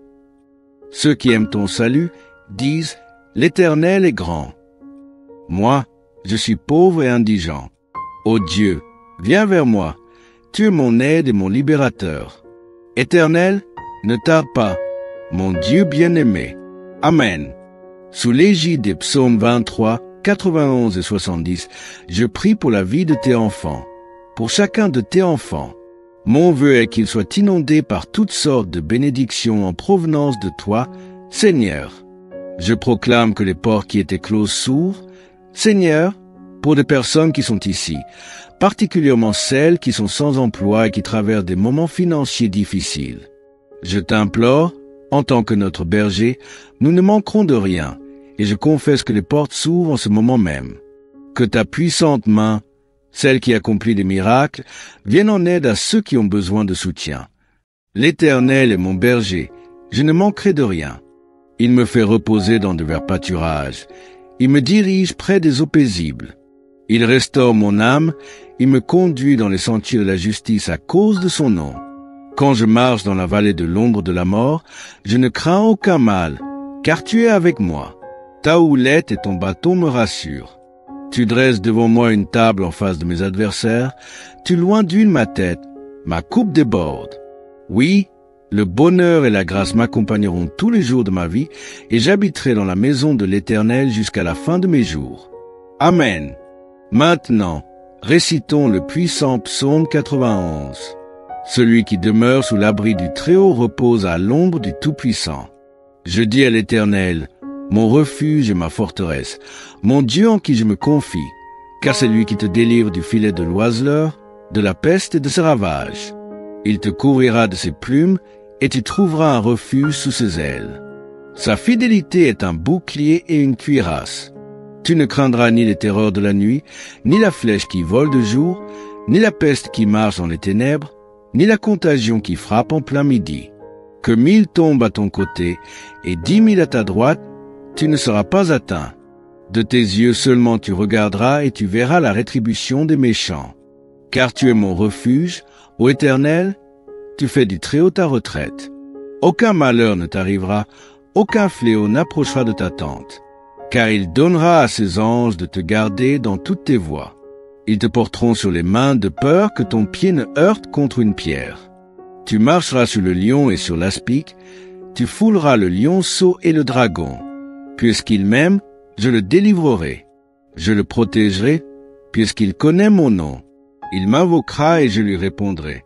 Ceux qui aiment ton salut disent « L'Éternel est grand !» Moi, je suis pauvre et indigent. Ô Dieu, viens vers moi, tu es mon aide et mon libérateur. Éternel, ne tarde pas, mon Dieu bien-aimé. Amen. Sous l'égide des psaumes 23, 91 et 70, je prie pour la vie de tes enfants, pour chacun de tes enfants. Mon vœu est qu'ils soient inondés par toutes sortes de bénédictions en provenance de toi, Seigneur. Je proclame que les portes qui étaient closes s'ouvrent, Seigneur, pour des personnes qui sont ici, particulièrement celles qui sont sans emploi et qui traversent des moments financiers difficiles. Je t'implore, en tant que notre berger, nous ne manquerons de rien, et je confesse que les portes s'ouvrent en ce moment même. Que ta puissante main, celle qui accomplit des miracles, vienne en aide à ceux qui ont besoin de soutien. L'Éternel est mon berger, je ne manquerai de rien. Il me fait reposer dans de verts pâturages, il me dirige près des eaux paisibles. Il restaure mon âme, il me conduit dans les sentiers de la justice à cause de son nom. Quand je marche dans la vallée de l'ombre de la mort, je ne crains aucun mal, car tu es avec moi. Ta houlette et ton bâton me rassurent. Tu dresses devant moi une table en face de mes adversaires, tu loinduis ma tête, ma coupe déborde. Oui, le bonheur et la grâce m'accompagneront tous les jours de ma vie, et j'habiterai dans la maison de l'Éternel jusqu'à la fin de mes jours. Amen. Maintenant, récitons le puissant psaume 91. Celui qui demeure sous l'abri du Très-Haut repose à l'ombre du Tout-Puissant. Je dis à l'Éternel, mon refuge et ma forteresse, mon Dieu en qui je me confie, car c'est lui qui te délivre du filet de l'oiseleur, de la peste et de ses ravages. Il te couvrira de ses plumes, et tu trouveras un refuge sous ses ailes. Sa fidélité est un bouclier et une cuirasse. Tu ne craindras ni les terreurs de la nuit, ni la flèche qui vole de jour, ni la peste qui marche dans les ténèbres, ni la contagion qui frappe en plein midi. Que 1000 tombent à ton côté et 10 000 à ta droite, tu ne seras pas atteint. De tes yeux seulement tu regarderas et tu verras la rétribution des méchants. Car tu es mon refuge, ô Éternel, tu fais du Très-Haut ta retraite. Aucun malheur ne t'arrivera, aucun fléau n'approchera de ta tente. Car il donnera à ses anges de te garder dans toutes tes voies. Ils te porteront sur les mains de peur que ton pied ne heurte contre une pierre. Tu marcheras sur le lion et sur l'aspic, tu fouleras le lionceau et le dragon. Puisqu'il m'aime, je le délivrerai. Je le protégerai, puisqu'il connaît mon nom. Il m'invoquera et je lui répondrai.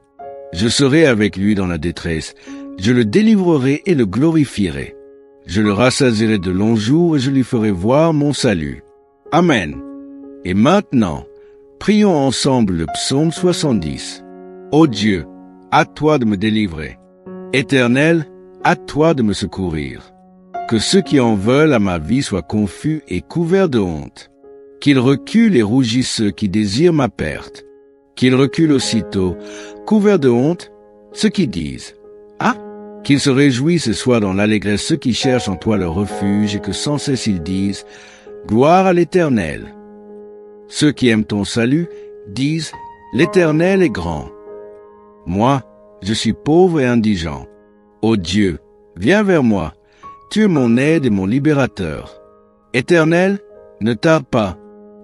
Je serai avec lui dans la détresse, je le délivrerai et le glorifierai. Je le rassasierai de longs jours et je lui ferai voir mon salut. Amen. Et maintenant, prions ensemble le psaume 70. Ô Dieu, à toi de me délivrer. Éternel, à toi de me secourir. Que ceux qui en veulent à ma vie soient confus et couverts de honte. Qu'ils reculent et rougissent ceux qui désirent ma perte. Qu'ils reculent aussitôt, couverts de honte, ceux qui disent « Ah !» Qu'ils se réjouissent et soient dans l'allégresse ceux qui cherchent en toi leur refuge et que sans cesse ils disent « Gloire à l'Éternel !» Ceux qui aiment ton salut disent « L'Éternel est grand !» Moi, je suis pauvre et indigent. Ô Dieu, viens vers moi, tu es mon aide et mon libérateur. Éternel, ne tarde pas,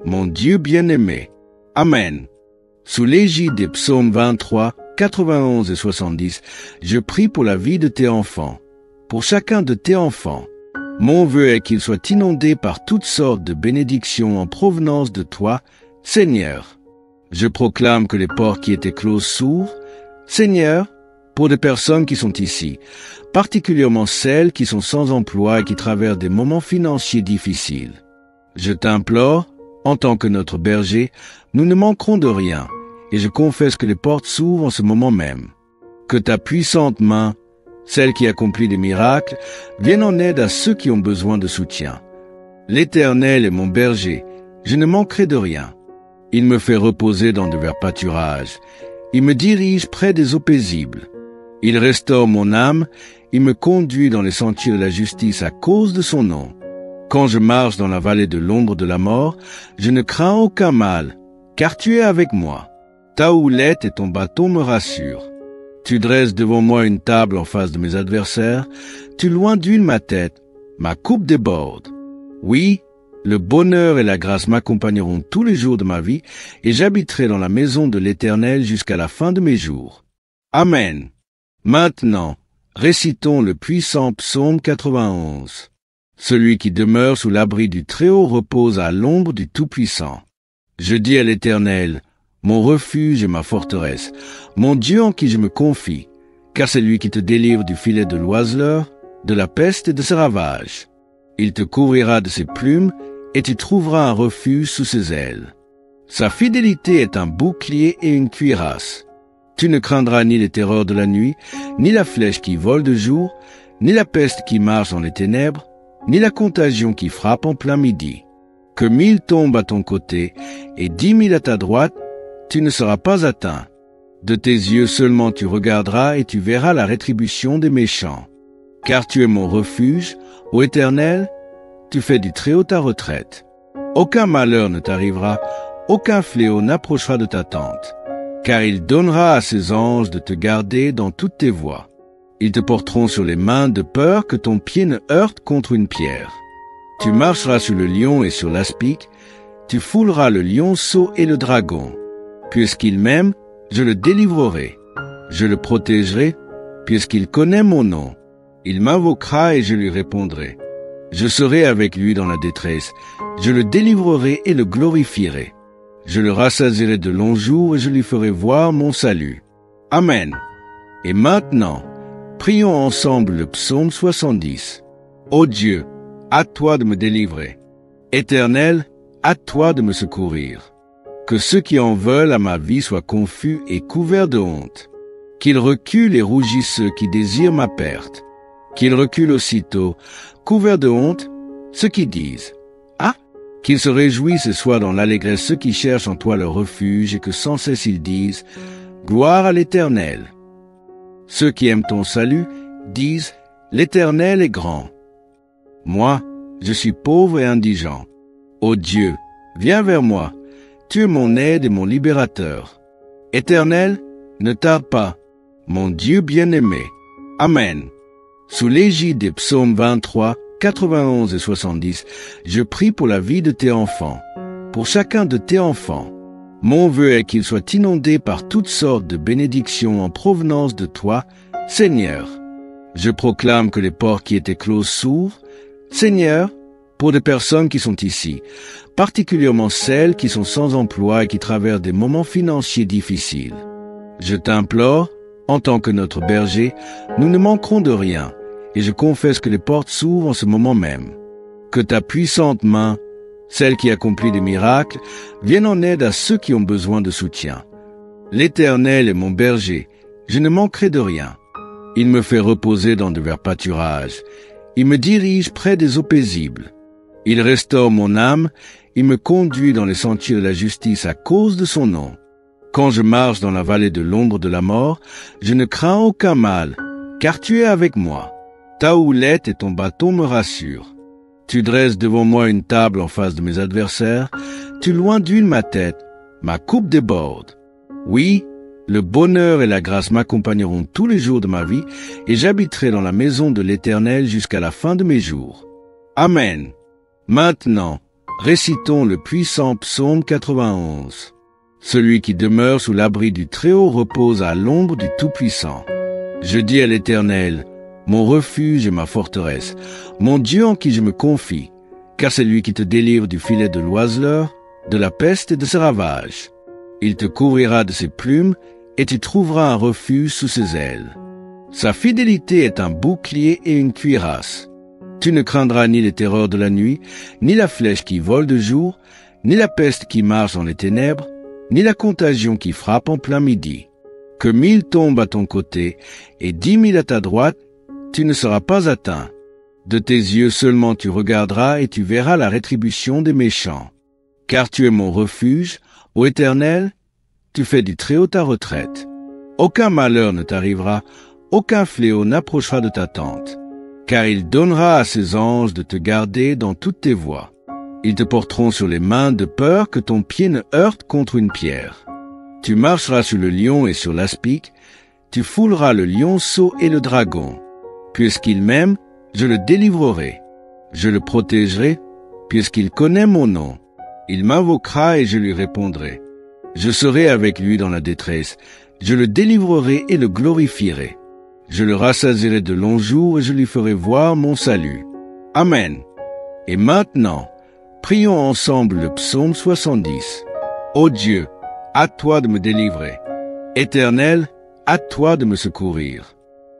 mon Dieu bien-aimé. Amen. Sous l'égide des psaumes 23, 91 et 70, je prie pour la vie de tes enfants, pour chacun de tes enfants. Mon vœu est qu'ils soient inondés par toutes sortes de bénédictions en provenance de toi, Seigneur. Je proclame que les portes qui étaient closes s'ouvrent, Seigneur, pour des personnes qui sont ici, particulièrement celles qui sont sans emploi et qui traversent des moments financiers difficiles. Je t'implore, en tant que notre berger, nous ne manquerons de rien, et je confesse que les portes s'ouvrent en ce moment même. Que ta puissante main, celle qui accomplit des miracles, vienne en aide à ceux qui ont besoin de soutien. L'Éternel est mon berger, je ne manquerai de rien. Il me fait reposer dans de verts pâturages. Il me dirige près des eaux paisibles. Il restaure mon âme, il me conduit dans les sentiers de la justice à cause de son nom. Quand je marche dans la vallée de l'ombre de la mort, je ne crains aucun mal, car tu es avec moi. Ta houlette et ton bâton me rassurent. Tu dresses devant moi une table en face de mes adversaires, tu loinduis ma tête, ma coupe déborde. Oui, le bonheur et la grâce m'accompagneront tous les jours de ma vie, et j'habiterai dans la maison de l'Éternel jusqu'à la fin de mes jours. Amen. Maintenant, récitons le puissant psaume 91. Celui qui demeure sous l'abri du Très-Haut repose à l'ombre du Tout-Puissant. Je dis à l'Éternel, mon refuge et ma forteresse, mon Dieu en qui je me confie, car c'est lui qui te délivre du filet de l'oiseleur, de la peste et de ses ravages. Il te couvrira de ses plumes, et tu trouveras un refuge sous ses ailes. Sa fidélité est un bouclier et une cuirasse. Tu ne craindras ni les terreurs de la nuit, ni la flèche qui vole de jour, ni la peste qui marche dans les ténèbres, ni la contagion qui frappe en plein midi. Que 1000 tombent à ton côté et 10 000 à ta droite, tu ne seras pas atteint. De tes yeux seulement tu regarderas et tu verras la rétribution des méchants. Car tu es mon refuge, ô Éternel, tu fais du Très-Haut ta retraite. Aucun malheur ne t'arrivera, aucun fléau n'approchera de ta tente. Car il donnera à ses anges de te garder dans toutes tes voies. Ils te porteront sur les mains de peur que ton pied ne heurte contre une pierre. Tu marcheras sur le lion et sur l'aspic, tu fouleras le lionceau et le dragon. Puisqu'il m'aime, je le délivrerai. Je le protégerai, puisqu'il connaît mon nom. Il m'invoquera et je lui répondrai. Je serai avec lui dans la détresse. Je le délivrerai et le glorifierai. Je le rassasierai de longs jours et je lui ferai voir mon salut. Amen. Et maintenant, prions ensemble le psaume 70. Ô Dieu, à toi de me délivrer. Éternel, à toi de me secourir. Que ceux qui en veulent à ma vie soient confus et couverts de honte. Qu'ils reculent et rougissent ceux qui désirent ma perte. Qu'ils reculent aussitôt, couverts de honte, ceux qui disent « Ah !» Qu'ils se réjouissent et soient dans l'allégresse ceux qui cherchent en toi leur refuge et que sans cesse ils disent « Gloire à l'Éternel !» Ceux qui aiment ton salut disent « L'Éternel est grand !» Moi, je suis pauvre et indigent. Ô Dieu, viens vers moi, tu es mon aide et mon libérateur. Éternel, ne tarde pas, mon Dieu bien-aimé. Amen. Sous l'égide des psaumes 23, 91 et 70, je prie pour la vie de tes enfants, pour chacun de tes enfants. Mon vœu est qu'ils soient inondés par toutes sortes de bénédictions en provenance de toi, Seigneur. Je proclame que les portes qui étaient closes s'ouvrent, Seigneur, pour des personnes qui sont ici, particulièrement celles qui sont sans emploi et qui traversent des moments financiers difficiles. Je t'implore, en tant que notre berger, nous ne manquerons de rien, et je confesse que les portes s'ouvrent en ce moment même. Que ta puissante main, celle qui accomplit des miracles, vienne en aide à ceux qui ont besoin de soutien. L'Éternel est mon berger, je ne manquerai de rien. Il me fait reposer dans de verts pâturages. Il me dirige près des eaux paisibles. Il restaure mon âme, il me conduit dans les sentiers de la justice à cause de son nom. Quand je marche dans la vallée de l'ombre de la mort, je ne crains aucun mal, car tu es avec moi. Ta houlette et ton bâton me rassurent. Tu dresses devant moi une table en face de mes adversaires, tu loins d'huile ma tête, ma coupe déborde. Oui, le bonheur et la grâce m'accompagneront tous les jours de ma vie, et j'habiterai dans la maison de l'Éternel jusqu'à la fin de mes jours. Amen. Maintenant, récitons le puissant psaume 91. Celui qui demeure sous l'abri du Très-Haut repose à l'ombre du Tout-Puissant. Je dis à l'Éternel, mon refuge et ma forteresse, mon Dieu en qui je me confie, car c'est lui qui te délivre du filet de l'oiseleur, de la peste et de ses ravages. Il te couvrira de ses plumes, et tu trouveras un refuge sous ses ailes. Sa fidélité est un bouclier et une cuirasse. Tu ne craindras ni les terreurs de la nuit, ni la flèche qui vole de jour, ni la peste qui marche dans les ténèbres, ni la contagion qui frappe en plein midi. Que 1000 tombent à ton côté, et 10 000 à ta droite, tu ne seras pas atteint. De tes yeux seulement tu regarderas et tu verras la rétribution des méchants. Car tu es mon refuge, ô Éternel, tu fais du Très-Haut ta retraite. Aucun malheur ne t'arrivera, aucun fléau n'approchera de ta tente. Car il donnera à ses anges de te garder dans toutes tes voies. Ils te porteront sur les mains de peur que ton pied ne heurte contre une pierre. Tu marcheras sur le lion et sur l'aspic, tu fouleras le lionceau et le dragon. Puisqu'il m'aime, je le délivrerai. Je le protégerai, puisqu'il connaît mon nom. Il m'invoquera et je lui répondrai. Je serai avec lui dans la détresse. Je le délivrerai et le glorifierai. Je le rassasierai de longs jours et je lui ferai voir mon salut. Amen. Et maintenant, prions ensemble le psaume 70. Ô Dieu, à toi de me délivrer. Éternel, à toi de me secourir.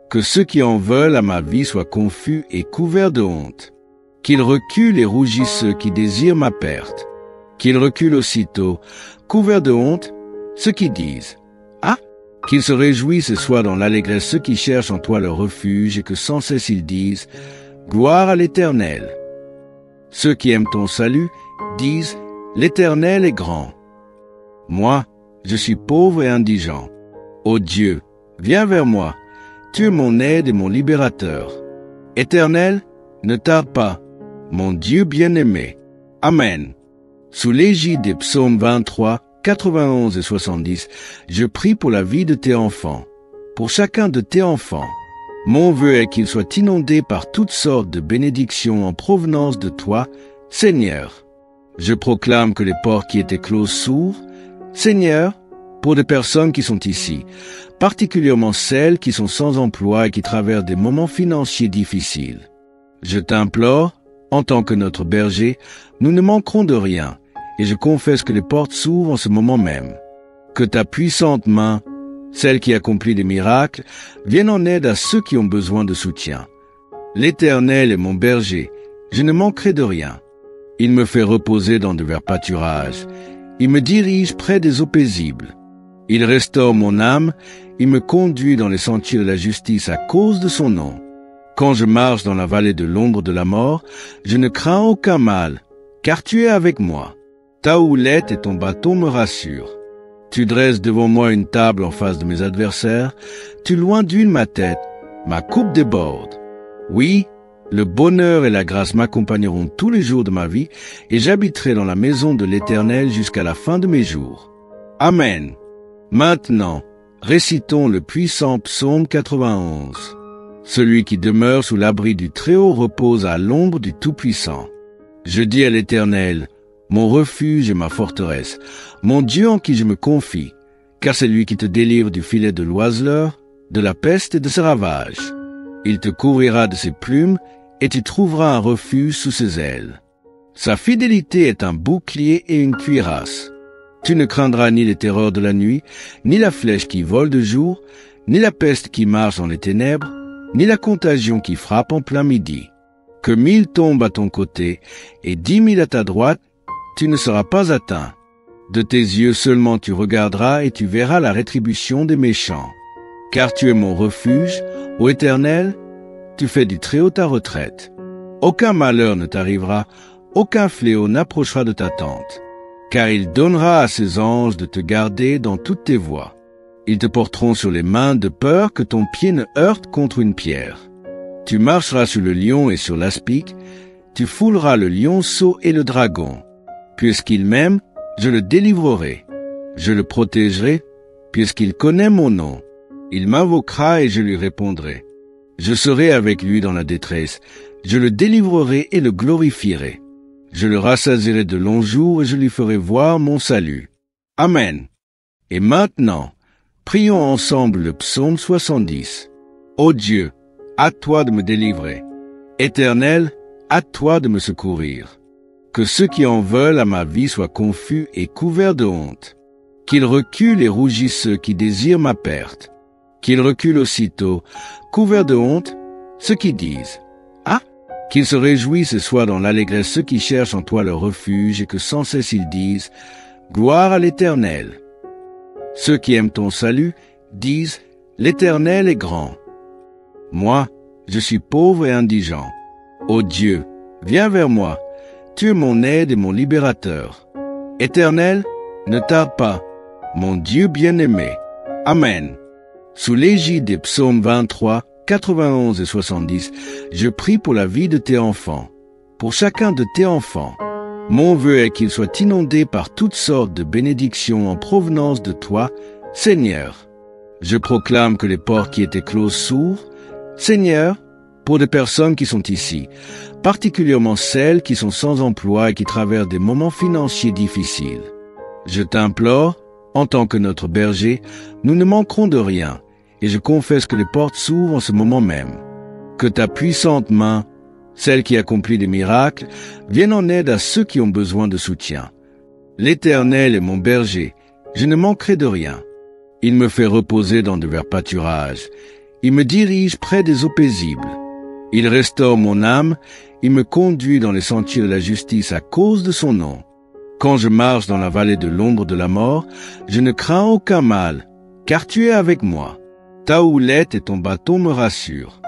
Que ceux qui en veulent à ma vie soient confus et couverts de honte. Qu'ils reculent et rougissent ceux qui désirent ma perte. Qu'ils reculent aussitôt, couverts de honte, ceux qui disent « Ah !» Qu'ils se réjouissent et soient dans l'allégresse ceux qui cherchent en toi leur refuge et que sans cesse ils disent « Gloire à l'Éternel !» Ceux qui aiment ton salut disent « L'Éternel est grand !» Moi, je suis pauvre et indigent. Ô Dieu, viens vers moi, tu es mon aide et mon libérateur. Éternel, ne tarde pas, mon Dieu bien-aimé. Amen. Sous l'égide des psaumes 23, 91 et 70, je prie pour la vie de tes enfants, pour chacun de tes enfants. Mon vœu est qu'ils soient inondés par toutes sortes de bénédictions en provenance de toi, Seigneur. Je proclame que les portes qui étaient closes s'ouvrent, Seigneur, pour des personnes qui sont ici, particulièrement celles qui sont sans emploi et qui traversent des moments financiers difficiles. Je t'implore, en tant que notre berger, nous ne manquerons de rien, et je confesse que les portes s'ouvrent en ce moment même. Que ta puissante main, celle qui accomplit des miracles, vienne en aide à ceux qui ont besoin de soutien. L'Éternel est mon berger, je ne manquerai de rien. Il me fait reposer dans de verts pâturages, il me dirige près des eaux paisibles. Il restaure mon âme, il me conduit dans les sentiers de la justice à cause de son nom. Quand je marche dans la vallée de l'ombre de la mort, je ne crains aucun mal, car tu es avec moi. Ta houlette et ton bâton me rassurent. Tu dresses devant moi une table en face de mes adversaires, tu loindules ma tête, ma coupe déborde. Oui, le bonheur et la grâce m'accompagneront tous les jours de ma vie, et j'habiterai dans la maison de l'Éternel jusqu'à la fin de mes jours. Amen. Maintenant, récitons le puissant psaume 91. Celui qui demeure sous l'abri du Très-Haut repose à l'ombre du Tout-Puissant. Je dis à l'Éternel, mon refuge et ma forteresse, mon Dieu en qui je me confie, car c'est lui qui te délivre du filet de l'oiseleur, de la peste et de ses ravages. Il te couvrira de ses plumes, et tu trouveras un refuge sous ses ailes. Sa fidélité est un bouclier et une cuirasse. Tu ne craindras ni les terreurs de la nuit, ni la flèche qui vole de jour, ni la peste qui marche dans les ténèbres, ni la contagion qui frappe en plein midi. Que 1000 tombent à ton côté et 10 000 à ta droite, tu ne seras pas atteint. De tes yeux seulement tu regarderas et tu verras la rétribution des méchants. Car tu es mon refuge, ô Éternel, tu fais du Très-Haut ta retraite. Aucun malheur ne t'arrivera, aucun fléau n'approchera de ta tente. Car il donnera à ses anges de te garder dans toutes tes voies. Ils te porteront sur les mains de peur que ton pied ne heurte contre une pierre. Tu marcheras sur le lion et sur l'aspic, tu fouleras le lionceau et le dragon. Puisqu'il m'aime, je le délivrerai. Je le protégerai, puisqu'il connaît mon nom. Il m'invoquera et je lui répondrai. Je serai avec lui dans la détresse, je le délivrerai et le glorifierai. Je le rassasierai de longs jours et je lui ferai voir mon salut. Amen. Et maintenant, prions ensemble le psaume 70. Ô Dieu, à toi de me délivrer. Éternel, à toi de me secourir. Que ceux qui en veulent à ma vie soient confus et couverts de honte. Qu'ils reculent et rougissent ceux qui désirent ma perte. Qu'ils reculent aussitôt, couverts de honte, ceux qui disent « Ah !» Qu'ils se réjouissent et soient dans l'allégresse ceux qui cherchent en toi leur refuge et que sans cesse ils disent « Gloire à l'Éternel !» Ceux qui aiment ton salut disent « L'Éternel est grand !» Moi, je suis pauvre et indigent. Ô Dieu, viens vers moi, tu es mon aide et mon libérateur. Éternel, ne tarde pas, mon Dieu bien-aimé. Amen. Sous l'égide des psaumes 23, 91 et 70, je prie pour la vie de tes enfants, pour chacun de tes enfants. Mon vœu est qu'ils soient inondés par toutes sortes de bénédictions en provenance de toi, Seigneur. Je proclame que les portes qui étaient closes s'ouvrent, Seigneur, pour des personnes qui sont ici, particulièrement celles qui sont sans emploi et qui traversent des moments financiers difficiles. Je t'implore, en tant que notre berger, nous ne manquerons de rien, et je confesse que les portes s'ouvrent en ce moment même. Que ta puissante main, celle qui accomplit des miracles, vienne en aide à ceux qui ont besoin de soutien. L'Éternel est mon berger, je ne manquerai de rien. Il me fait reposer dans de verts pâturages, il me dirige près des eaux paisibles. Il restaure mon âme, il me conduit dans les sentiers de la justice à cause de son nom. Quand je marche dans la vallée de l'ombre de la mort, je ne crains aucun mal, car tu es avec moi. Ta houlette et ton bâton me rassurent.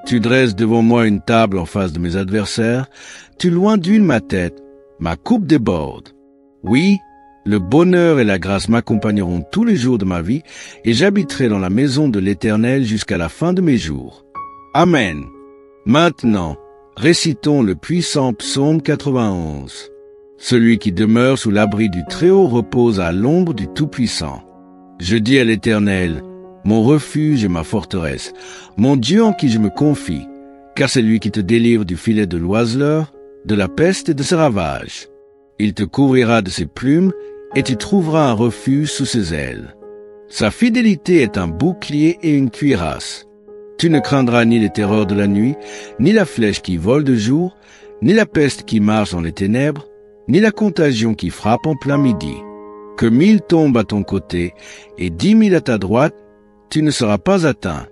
Tu dresses devant moi une table en face de mes adversaires, tu loindules ma tête, ma coupe déborde. Oui, le bonheur et la grâce m'accompagneront tous les jours de ma vie, et j'habiterai dans la maison de l'Éternel jusqu'à la fin de mes jours. Amen. Maintenant, récitons le puissant psaume 91. Celui qui demeure sous l'abri du Très-Haut repose à l'ombre du Tout-Puissant. Je dis à l'Éternel, mon refuge et ma forteresse, mon Dieu en qui je me confie, car c'est lui qui te délivre du filet de l'oiseleur, de la peste et de ses ravages. Il te couvrira de ses plumes, et tu trouveras un refuge sous ses ailes. Sa fidélité est un bouclier et une cuirasse. Tu ne craindras ni les terreurs de la nuit, ni la flèche qui vole de jour, ni la peste qui marche dans les ténèbres, ni la contagion qui frappe en plein midi. Que 1000 tombent à ton côté et 10 000 à ta droite, tu ne seras pas atteint.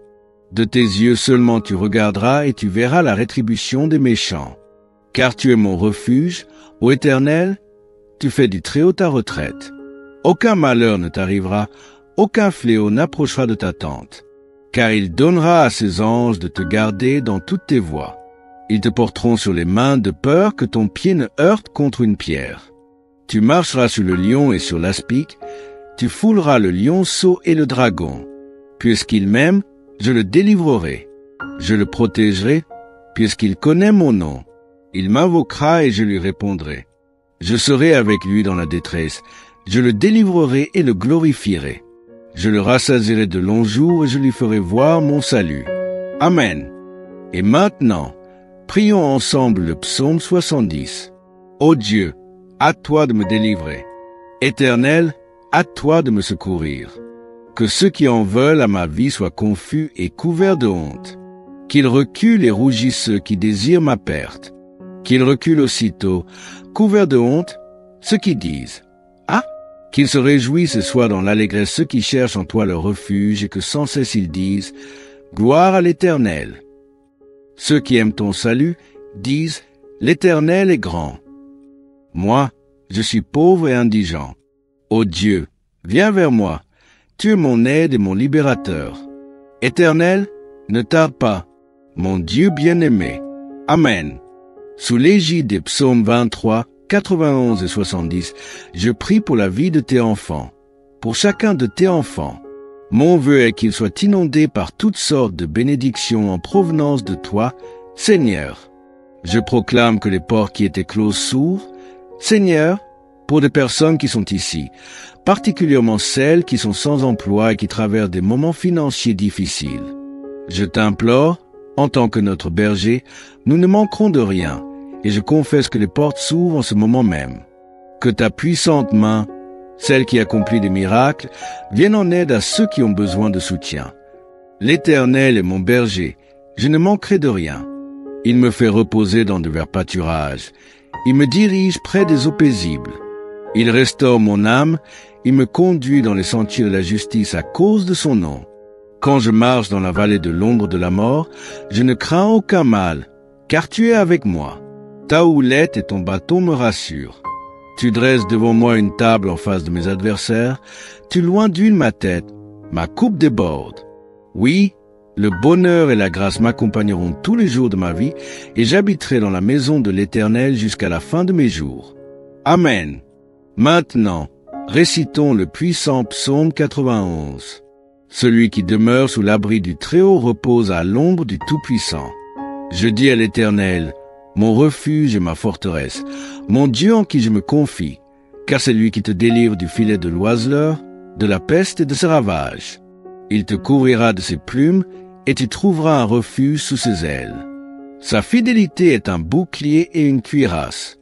De tes yeux seulement tu regarderas et tu verras la rétribution des méchants. Car tu es mon refuge, ô Éternel, tu fais du Très-Haut ta retraite. Aucun malheur ne t'arrivera, aucun fléau n'approchera de ta tente. Car il donnera à ses anges de te garder dans toutes tes voies. Ils te porteront sur les mains de peur que ton pied ne heurte contre une pierre. Tu marcheras sur le lion et sur l'aspic, tu fouleras le lionceau et le dragon. Puisqu'il m'aime, je le délivrerai. Je le protégerai, puisqu'il connaît mon nom. Il m'invoquera et je lui répondrai. Je serai avec lui dans la détresse. Je le délivrerai et le glorifierai. Je le rassasierai de longs jours et je lui ferai voir mon salut. Amen. Et maintenant, prions ensemble le psaume 70. Ô Dieu, à toi de me délivrer. Éternel, à toi de me secourir. Que ceux qui en veulent à ma vie soient confus et couverts de honte. Qu'ils reculent et rougissent ceux qui désirent ma perte. Qu'ils reculent aussitôt, couverts de honte, ceux qui disent « Ah !» Qu'ils se réjouissent et soient dans l'allégresse ceux qui cherchent en toi leur refuge et que sans cesse ils disent « Gloire à l'Éternel !» Ceux qui aiment ton salut disent « L'Éternel est grand !» Moi, je suis pauvre et indigent. Ô Dieu, viens vers moi. Tu es mon aide et mon libérateur. Éternel, ne tarde pas. Mon Dieu bien-aimé. Amen. Sous l'égide des psaumes 23, 91 et 70, je prie pour la vie de tes enfants. Pour chacun de tes enfants. Mon vœu est qu'ils soient inondés par toutes sortes de bénédictions en provenance de toi, Seigneur. Je proclame que les portes qui étaient closes s'ouvrent. Seigneur, pour des personnes qui sont ici, particulièrement celles qui sont sans emploi et qui traversent des moments financiers difficiles. Je t'implore, en tant que notre berger, nous ne manquerons de rien, et je confesse que les portes s'ouvrent en ce moment même. Que ta puissante main, celle qui accomplit des miracles, vienne en aide à ceux qui ont besoin de soutien. L'Éternel est mon berger, je ne manquerai de rien. Il me fait reposer dans de verts pâturages. Il me dirige près des eaux paisibles. Il restaure mon âme, il me conduit dans les sentiers de la justice à cause de son nom. Quand je marche dans la vallée de l'ombre de la mort, je ne crains aucun mal, car tu es avec moi. Ta houlette et ton bâton me rassurent. Tu dresses devant moi une table en face de mes adversaires, tu loins d'huile ma tête, ma coupe déborde. Oui, le bonheur et la grâce m'accompagneront tous les jours de ma vie, et j'habiterai dans la maison de l'Éternel jusqu'à la fin de mes jours. Amen. Maintenant, récitons le puissant psaume 91. Celui qui demeure sous l'abri du Très-Haut repose à l'ombre du Tout-Puissant. Je dis à l'Éternel, mon refuge et ma forteresse, mon Dieu en qui je me confie, car c'est lui qui te délivre du filet de l'oiseleur, de la peste et de ses ravages. Il te couvrira de ses plumes, et tu trouveras un refuge sous ses ailes. Sa fidélité est un bouclier et une cuirasse.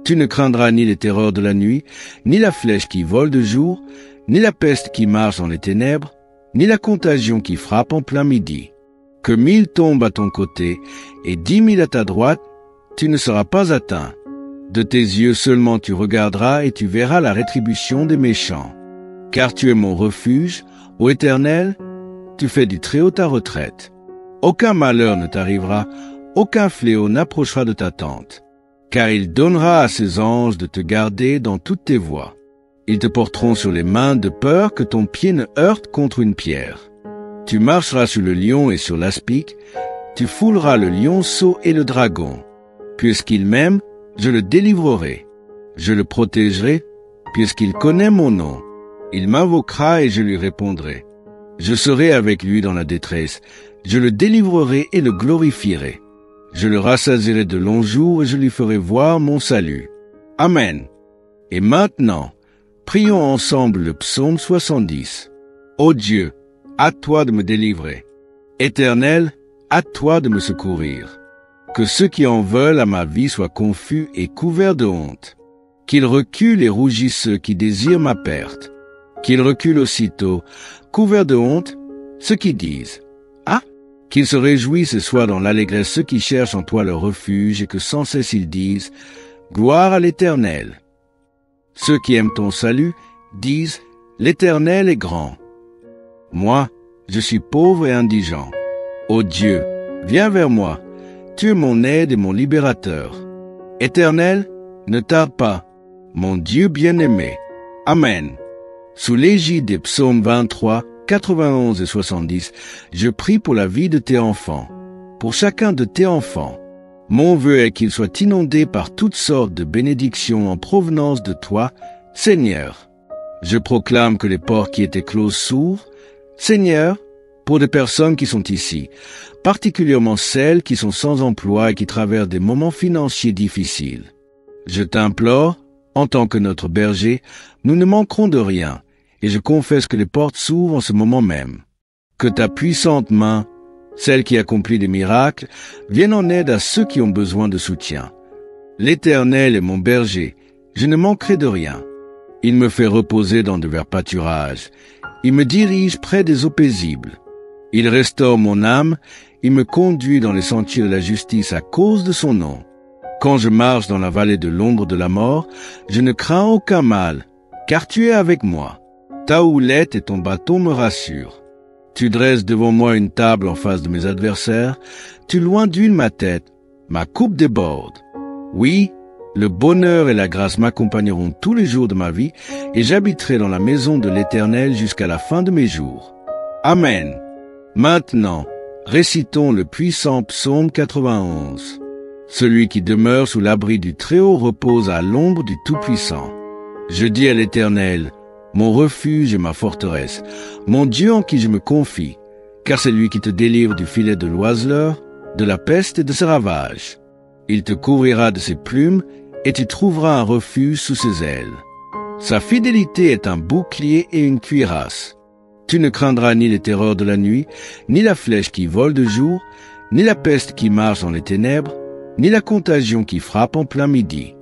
Tu ne craindras ni les terreurs de la nuit, ni la flèche qui vole de jour, ni la peste qui marche dans les ténèbres, ni la contagion qui frappe en plein midi. Que 1000 tombent à ton côté et 10 000 à ta droite, tu ne seras pas atteint. De tes yeux seulement tu regarderas et tu verras la rétribution des méchants. Car tu es mon refuge, ô Éternel, tu fais du Très-Haut ta retraite. Aucun malheur ne t'arrivera, aucun fléau n'approchera de ta tente. Car il donnera à ses anges de te garder dans toutes tes voies. Ils te porteront sur les mains de peur que ton pied ne heurte contre une pierre. Tu marcheras sur le lion et sur l'aspic, tu fouleras le lionceau et le dragon. Puisqu'il m'aime, je le délivrerai. Je le protégerai, puisqu'il connaît mon nom. Il m'invoquera et je lui répondrai. Je serai avec lui dans la détresse, je le délivrerai et le glorifierai. Je le rassasierai de longs jours et je lui ferai voir mon salut. Amen. Et maintenant, prions ensemble le psaume 70. Ô Dieu, à toi de me délivrer. Éternel, à toi de me secourir. Que ceux qui en veulent à ma vie soient confus et couverts de honte. Qu'ils reculent et rougissent ceux qui désirent ma perte. Qu'ils reculent aussitôt, couverts de honte, ceux qui disent « Ah !» Qu'ils se réjouissent et soient dans l'allégresse ceux qui cherchent en toi leur refuge et que sans cesse ils disent « Gloire à l'Éternel !» Ceux qui aiment ton salut disent « L'Éternel est grand !» Moi, je suis pauvre et indigent. Ô Dieu, viens vers moi. Tu es mon aide et mon libérateur. Éternel, ne tarde pas. Mon Dieu bien-aimé. Amen. Sous l'égide des psaumes 23, 91 et 70, je prie pour la vie de tes enfants. Pour chacun de tes enfants. Mon vœu est qu'ils soient inondés par toutes sortes de bénédictions en provenance de toi, Seigneur. Je proclame que les portes qui étaient closes s'ouvrent, Seigneur, pour des personnes qui sont ici, particulièrement celles qui sont sans emploi et qui traversent des moments financiers difficiles. Je t'implore, en tant que notre berger, nous ne manquerons de rien, et je confesse que les portes s'ouvrent en ce moment même. Que ta puissante main, celle qui accomplit des miracles, vienne en aide à ceux qui ont besoin de soutien. L'Éternel est mon berger, je ne manquerai de rien. Il me fait reposer dans de verts pâturages. Il me dirige près des eaux paisibles. Il restaure mon âme, il me conduit dans les sentiers de la justice à cause de son nom. Quand je marche dans la vallée de l'ombre de la mort, je ne crains aucun mal, car tu es avec moi. Ta houlette et ton bâton me rassurent. Tu dresses devant moi une table en face de mes adversaires, tu loins d'huile ma tête, ma coupe déborde. Oui, le bonheur et la grâce m'accompagneront tous les jours de ma vie, et j'habiterai dans la maison de l'Éternel jusqu'à la fin de mes jours. Amen. Maintenant, récitons le puissant psaume 91. Celui qui demeure sous l'abri du Très-Haut repose à l'ombre du Tout-Puissant. Je dis à l'Éternel, mon refuge et ma forteresse, mon Dieu en qui je me confie, car c'est lui qui te délivre du filet de l'oiseleur, de la peste et de ses ravages. Il te couvrira de ses plumes, et tu trouveras un refuge sous ses ailes. Sa fidélité est un bouclier et une cuirasse. Tu ne craindras ni les terreurs de la nuit, ni la flèche qui vole de jour, ni la peste qui marche dans les ténèbres, ni la contagion qui frappe en plein midi.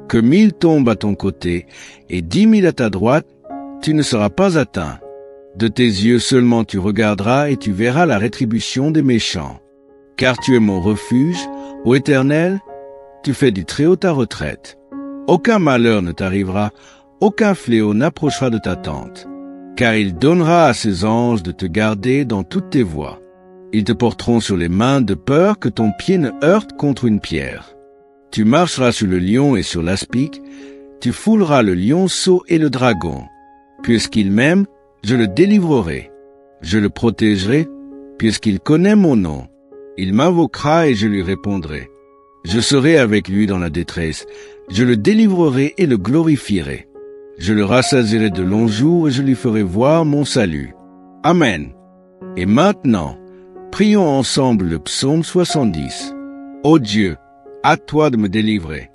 Que 1000 tombent à ton côté, et 10 000 à ta droite, tu ne seras pas atteint. De tes yeux seulement tu regarderas et tu verras la rétribution des méchants. Car tu es mon refuge, ô Éternel, tu fais du Très-Haut ta retraite. Aucun malheur ne t'arrivera, aucun fléau n'approchera de ta tente. Car il donnera à ses anges de te garder dans toutes tes voies. Ils te porteront sur les mains de peur que ton pied ne heurte contre une pierre. Tu marcheras sur le lion et sur l'aspic, tu fouleras le lionceau et le dragon. Puisqu'il m'aime, je le délivrerai. Je le protégerai, puisqu'il connaît mon nom. Il m'invoquera et je lui répondrai. Je serai avec lui dans la détresse. Je le délivrerai et le glorifierai. Je le rassasierai de longs jours et je lui ferai voir mon salut. Amen. Et maintenant, prions ensemble le psaume 70. Ô Dieu, à toi de me délivrer.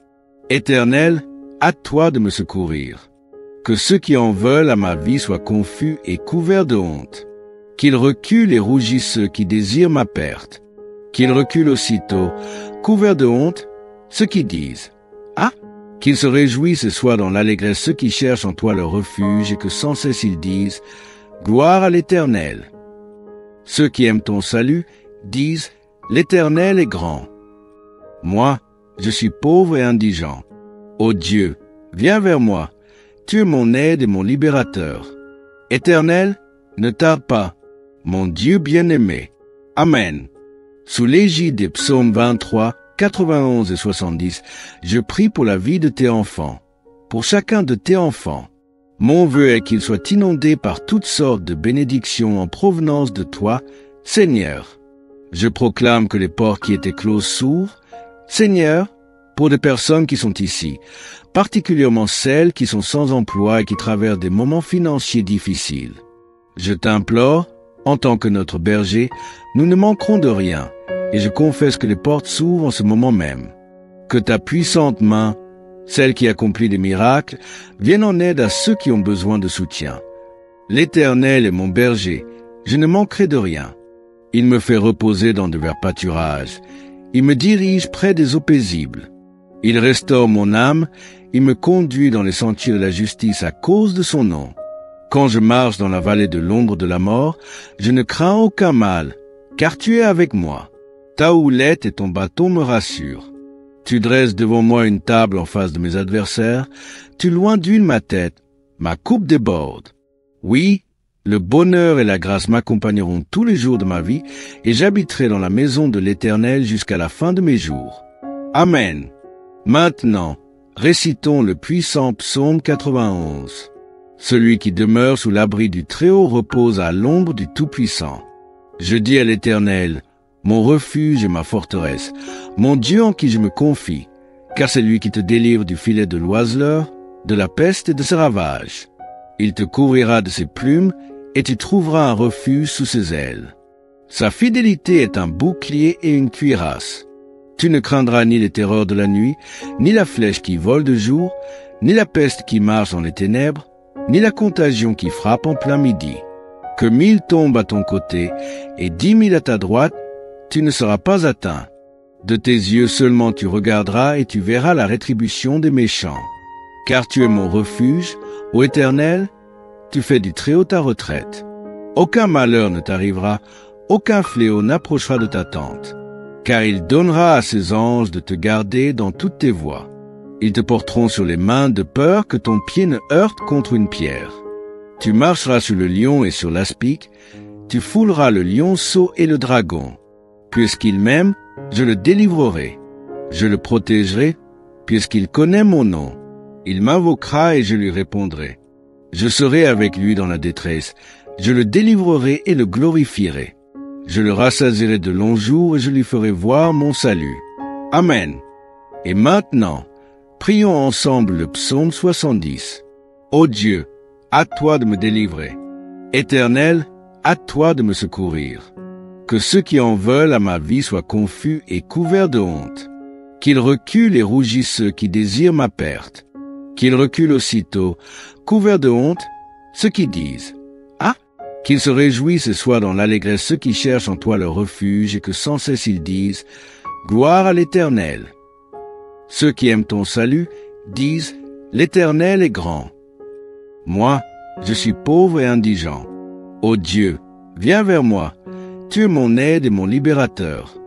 Éternel, à toi de me secourir. Que ceux qui en veulent à ma vie soient confus et couverts de honte. Qu'ils reculent et rougissent ceux qui désirent ma perte. Qu'ils reculent aussitôt, couverts de honte, ceux qui disent « Ah !» Qu'ils se réjouissent et soient dans l'allégresse ceux qui cherchent en toi leur refuge et que sans cesse ils disent « Gloire à l'Éternel !» Ceux qui aiment ton salut disent « L'Éternel est grand !» Moi, je suis pauvre et indigent. Ô Dieu, viens vers moi. Tu es mon aide et mon libérateur. Éternel, ne tarde pas. Mon Dieu bien-aimé. Amen. Sous l'égide des psaumes 23, 91 et 70, je prie pour la vie de tes enfants. Pour chacun de tes enfants. Mon vœu est qu'ils soient inondés par toutes sortes de bénédictions en provenance de toi, Seigneur. Je proclame que les portes qui étaient closes s'ouvrent, Seigneur, pour des personnes qui sont ici, particulièrement celles qui sont sans emploi et qui traversent des moments financiers difficiles. Je t'implore, en tant que notre berger, nous ne manquerons de rien, et je confesse que les portes s'ouvrent en ce moment même. Que ta puissante main, celle qui accomplit des miracles, vienne en aide à ceux qui ont besoin de soutien. L'Éternel est mon berger, je ne manquerai de rien. Il me fait reposer dans de verts pâturages. Il me dirige près des eaux paisibles. Il restaure mon âme, il me conduit dans les sentiers de la justice à cause de son nom. Quand je marche dans la vallée de l'ombre de la mort, je ne crains aucun mal, car tu es avec moi. Ta houlette et ton bâton me rassurent. Tu dresses devant moi une table en face de mes adversaires, tu loins d'huile ma tête, ma coupe déborde. Oui, le bonheur et la grâce m'accompagneront tous les jours de ma vie, et j'habiterai dans la maison de l'Éternel jusqu'à la fin de mes jours. Amen. Maintenant, récitons le puissant psaume 91. Celui qui demeure sous l'abri du Très-Haut repose à l'ombre du Tout-Puissant. Je dis à l'Éternel, mon refuge et ma forteresse, mon Dieu en qui je me confie, car c'est lui qui te délivre du filet de l'oiseleur, de la peste et de ses ravages. Il te couvrira de ses plumes, et tu trouveras un refuge sous ses ailes. Sa fidélité est un bouclier et une cuirasse. Tu ne craindras ni les terreurs de la nuit, ni la flèche qui vole de jour, ni la peste qui marche dans les ténèbres, ni la contagion qui frappe en plein midi. Que 1000 tombent à ton côté et 10 000 à ta droite, tu ne seras pas atteint. De tes yeux seulement tu regarderas et tu verras la rétribution des méchants. Car tu es mon refuge, ô Éternel, tu fais du Très-Haut ta retraite. Aucun malheur ne t'arrivera, aucun fléau n'approchera de ta tente. Car il donnera à ses anges de te garder dans toutes tes voies. Ils te porteront sur les mains de peur que ton pied ne heurte contre une pierre. Tu marcheras sur le lion et sur l'aspic, tu fouleras le lionceau et le dragon. Puisqu'il m'aime, je le délivrerai. Je le protégerai, puisqu'il connaît mon nom. Il m'invoquera et je lui répondrai. Je serai avec lui dans la détresse, je le délivrerai et le glorifierai. Je le rassasierai de longs jours et je lui ferai voir mon salut. Amen. Et maintenant, prions ensemble le psaume 70. Ô Dieu, à toi de me délivrer. Éternel, à toi de me secourir. Que ceux qui en veulent à ma vie soient confus et couverts de honte. Qu'ils reculent et rougissent ceux qui désirent ma perte. Qu'ils reculent aussitôt, couverts de honte, ceux qui disent « Ah !» Qu'ils se réjouissent et soient dans l'allégresse ceux qui cherchent en toi leur refuge et que sans cesse ils disent « Gloire à l'Éternel !» Ceux qui aiment ton salut disent « L'Éternel est grand !» Moi, je suis pauvre et indigent. Ô Dieu, viens vers moi, tu es mon aide et mon libérateur.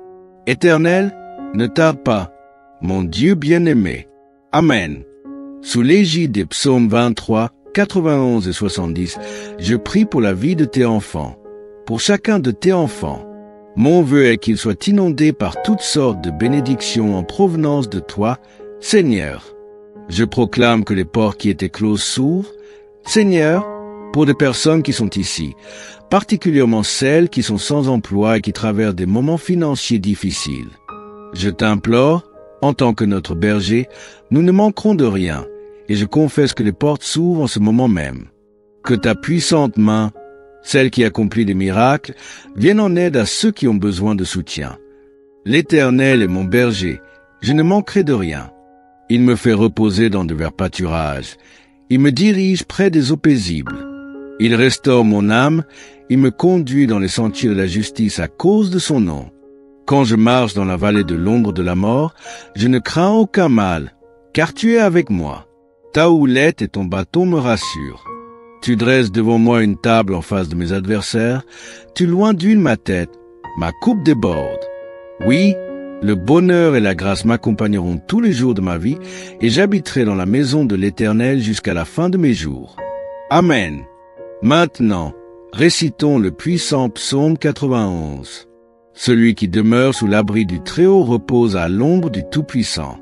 Éternel, ne tarde pas, mon Dieu bien-aimé. Amen. Sous l'égide des psaumes 23, 91 et 70, je prie pour la vie de tes enfants, pour chacun de tes enfants. Mon vœu est qu'ils soient inondés par toutes sortes de bénédictions en provenance de toi, Seigneur. Je proclame que les portes qui étaient closes s'ouvrent, Seigneur, pour des personnes qui sont ici, particulièrement celles qui sont sans emploi et qui traversent des moments financiers difficiles. Je t'implore, en tant que notre berger, nous ne manquerons de rien, et je confesse que les portes s'ouvrent en ce moment même. Que ta puissante main, celle qui accomplit des miracles, vienne en aide à ceux qui ont besoin de soutien. L'Éternel est mon berger, je ne manquerai de rien. Il me fait reposer dans de verts pâturages, il me dirige près des eaux paisibles. Il restaure mon âme, il me conduit dans les sentiers de la justice à cause de son nom. Quand je marche dans la vallée de l'ombre de la mort, je ne crains aucun mal, car tu es avec moi. Ta houlette et ton bâton me rassurent. Tu dresses devant moi une table en face de mes adversaires, tu loins d'huile ma tête, ma coupe déborde. Oui, le bonheur et la grâce m'accompagneront tous les jours de ma vie, et j'habiterai dans la maison de l'Éternel jusqu'à la fin de mes jours. Amen. Maintenant, récitons le puissant psaume 91. Celui qui demeure sous l'abri du Très-Haut repose à l'ombre du Tout-Puissant.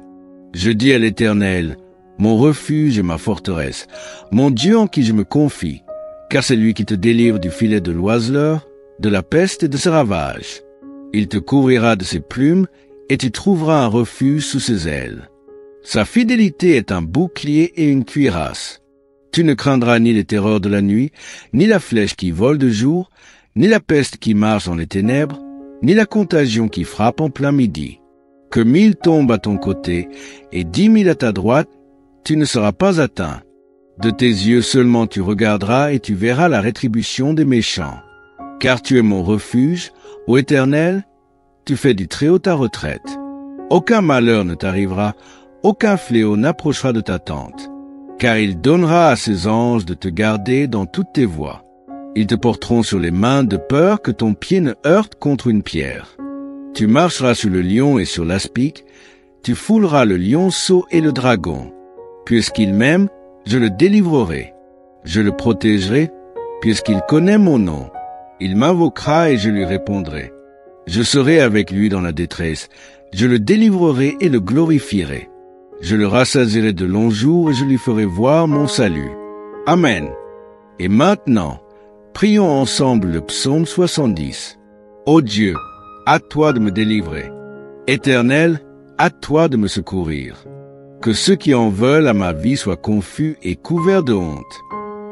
Je dis à l'Éternel, mon refuge et ma forteresse, mon Dieu en qui je me confie, car c'est lui qui te délivre du filet de l'oiseleur, de la peste et de ses ravages. Il te couvrira de ses plumes, et tu trouveras un refuge sous ses ailes. Sa fidélité est un bouclier et une cuirasse. Tu ne craindras ni les terreurs de la nuit, ni la flèche qui vole de jour, ni la peste qui marche dans les ténèbres, ni la contagion qui frappe en plein midi. Que 1000 tombent à ton côté, et 10 000 à ta droite, tu ne seras pas atteint. De tes yeux seulement tu regarderas et tu verras la rétribution des méchants. Car tu es mon refuge, ô Éternel, tu fais du Très-Haut ta retraite. Aucun malheur ne t'arrivera, aucun fléau n'approchera de ta tente. Car il donnera à ses anges de te garder dans toutes tes voies. Ils te porteront sur les mains de peur que ton pied ne heurte contre une pierre. Tu marcheras sur le lion et sur l'aspic, tu fouleras le lionceau et le dragon. Puisqu'il m'aime, je le délivrerai. Je le protégerai, puisqu'il connaît mon nom. Il m'invoquera et je lui répondrai. Je serai avec lui dans la détresse. Je le délivrerai et le glorifierai. Je le rassasierai de longs jours et je lui ferai voir mon salut. Amen. Et maintenant, prions ensemble le psaume 70. Ô Dieu, à toi de me délivrer. Éternel, à toi de me secourir. Que ceux qui en veulent à ma vie soient confus et couverts de honte.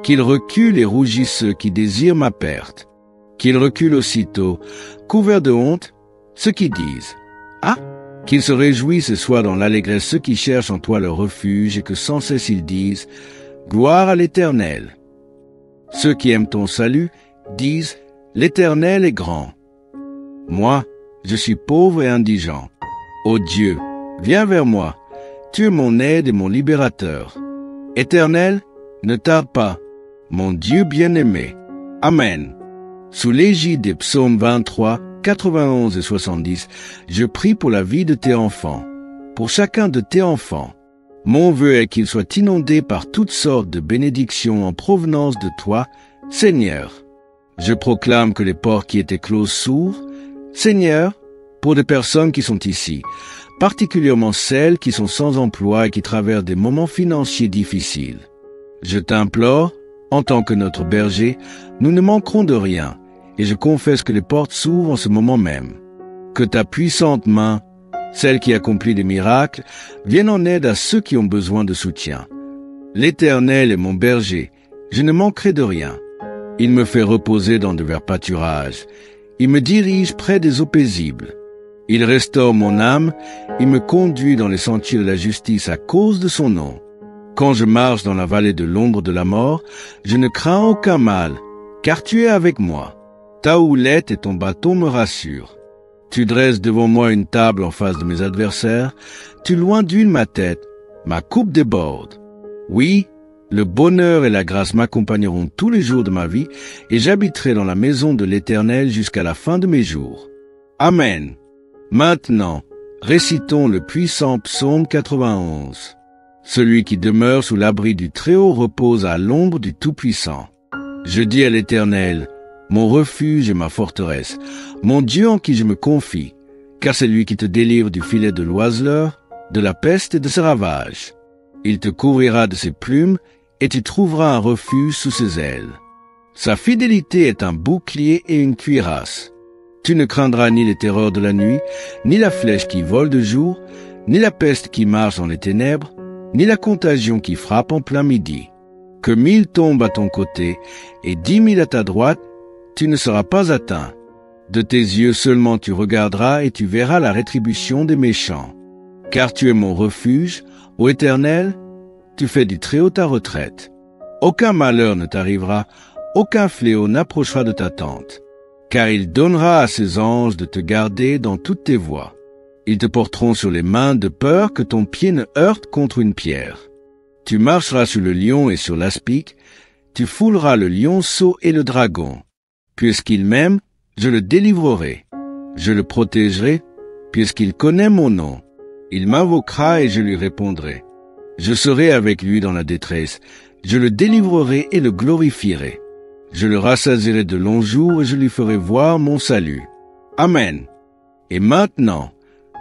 Qu'ils reculent et rougissent ceux qui désirent ma perte. Qu'ils reculent aussitôt, couverts de honte, ceux qui disent « Ah !» Qu'ils se réjouissent et soient dans l'allégresse ceux qui cherchent en toi leur refuge et que sans cesse ils disent « Gloire à l'Éternel !» Ceux qui aiment ton salut disent « L'Éternel est grand !» Moi, je suis pauvre et indigent. Ô Dieu, viens vers moi. Tu es mon aide et mon libérateur. Éternel, ne tarde pas. Mon Dieu bien-aimé. Amen. Sous l'égide des psaumes 23, 91 et 70, je prie pour la vie de tes enfants, pour chacun de tes enfants. Mon vœu est qu'ils soient inondés par toutes sortes de bénédictions en provenance de toi, Seigneur. Je proclame que les portes qui étaient closes s'ouvrent, Seigneur, pour des personnes qui sont ici, particulièrement celles qui sont sans emploi et qui traversent des moments financiers difficiles. Je t'implore, en tant que notre berger, nous ne manquerons de rien, et je confesse que les portes s'ouvrent en ce moment même. Que ta puissante main, celle qui accomplit des miracles, vienne en aide à ceux qui ont besoin de soutien. L'Éternel est mon berger, je ne manquerai de rien. Il me fait reposer dans de verts pâturages, il me dirige près des eaux paisibles. Il restaure mon âme, il me conduit dans les sentiers de la justice à cause de son nom. Quand je marche dans la vallée de l'ombre de la mort, je ne crains aucun mal, car tu es avec moi. Ta houlette et ton bâton me rassurent. Tu dresses devant moi une table en face de mes adversaires, tu loindules ma tête, ma coupe déborde. Oui, le bonheur et la grâce m'accompagneront tous les jours de ma vie, et j'habiterai dans la maison de l'Éternel jusqu'à la fin de mes jours. Amen. Maintenant, récitons le puissant psaume 91. Celui qui demeure sous l'abri du Très-Haut repose à l'ombre du Tout-Puissant. Je dis à l'Éternel, mon refuge et ma forteresse, mon Dieu en qui je me confie, car c'est lui qui te délivre du filet de l'oiseleur, de la peste et de ses ravages. Il te couvrira de ses plumes, et tu trouveras un refuge sous ses ailes. Sa fidélité est un bouclier et une cuirasse. Tu ne craindras ni les terreurs de la nuit, ni la flèche qui vole de jour, ni la peste qui marche dans les ténèbres, ni la contagion qui frappe en plein midi. Que 1000 tombent à ton côté et 10 000 à ta droite, tu ne seras pas atteint. De tes yeux seulement tu regarderas et tu verras la rétribution des méchants. Car tu es mon refuge, ô Éternel, tu fais du Très-Haut ta retraite. Aucun malheur ne t'arrivera, aucun fléau n'approchera de ta tente. Car il donnera à ses anges de te garder dans toutes tes voies. Ils te porteront sur les mains de peur que ton pied ne heurte contre une pierre. Tu marcheras sur le lion et sur l'aspic, tu fouleras le lionceau et le dragon. Puisqu'il m'aime, je le délivrerai. Je le protégerai, puisqu'il connaît mon nom. Il m'invoquera et je lui répondrai. Je serai avec lui dans la détresse, je le délivrerai et le glorifierai. Je le rassasierai de longs jours et je lui ferai voir mon salut. Amen. Et maintenant,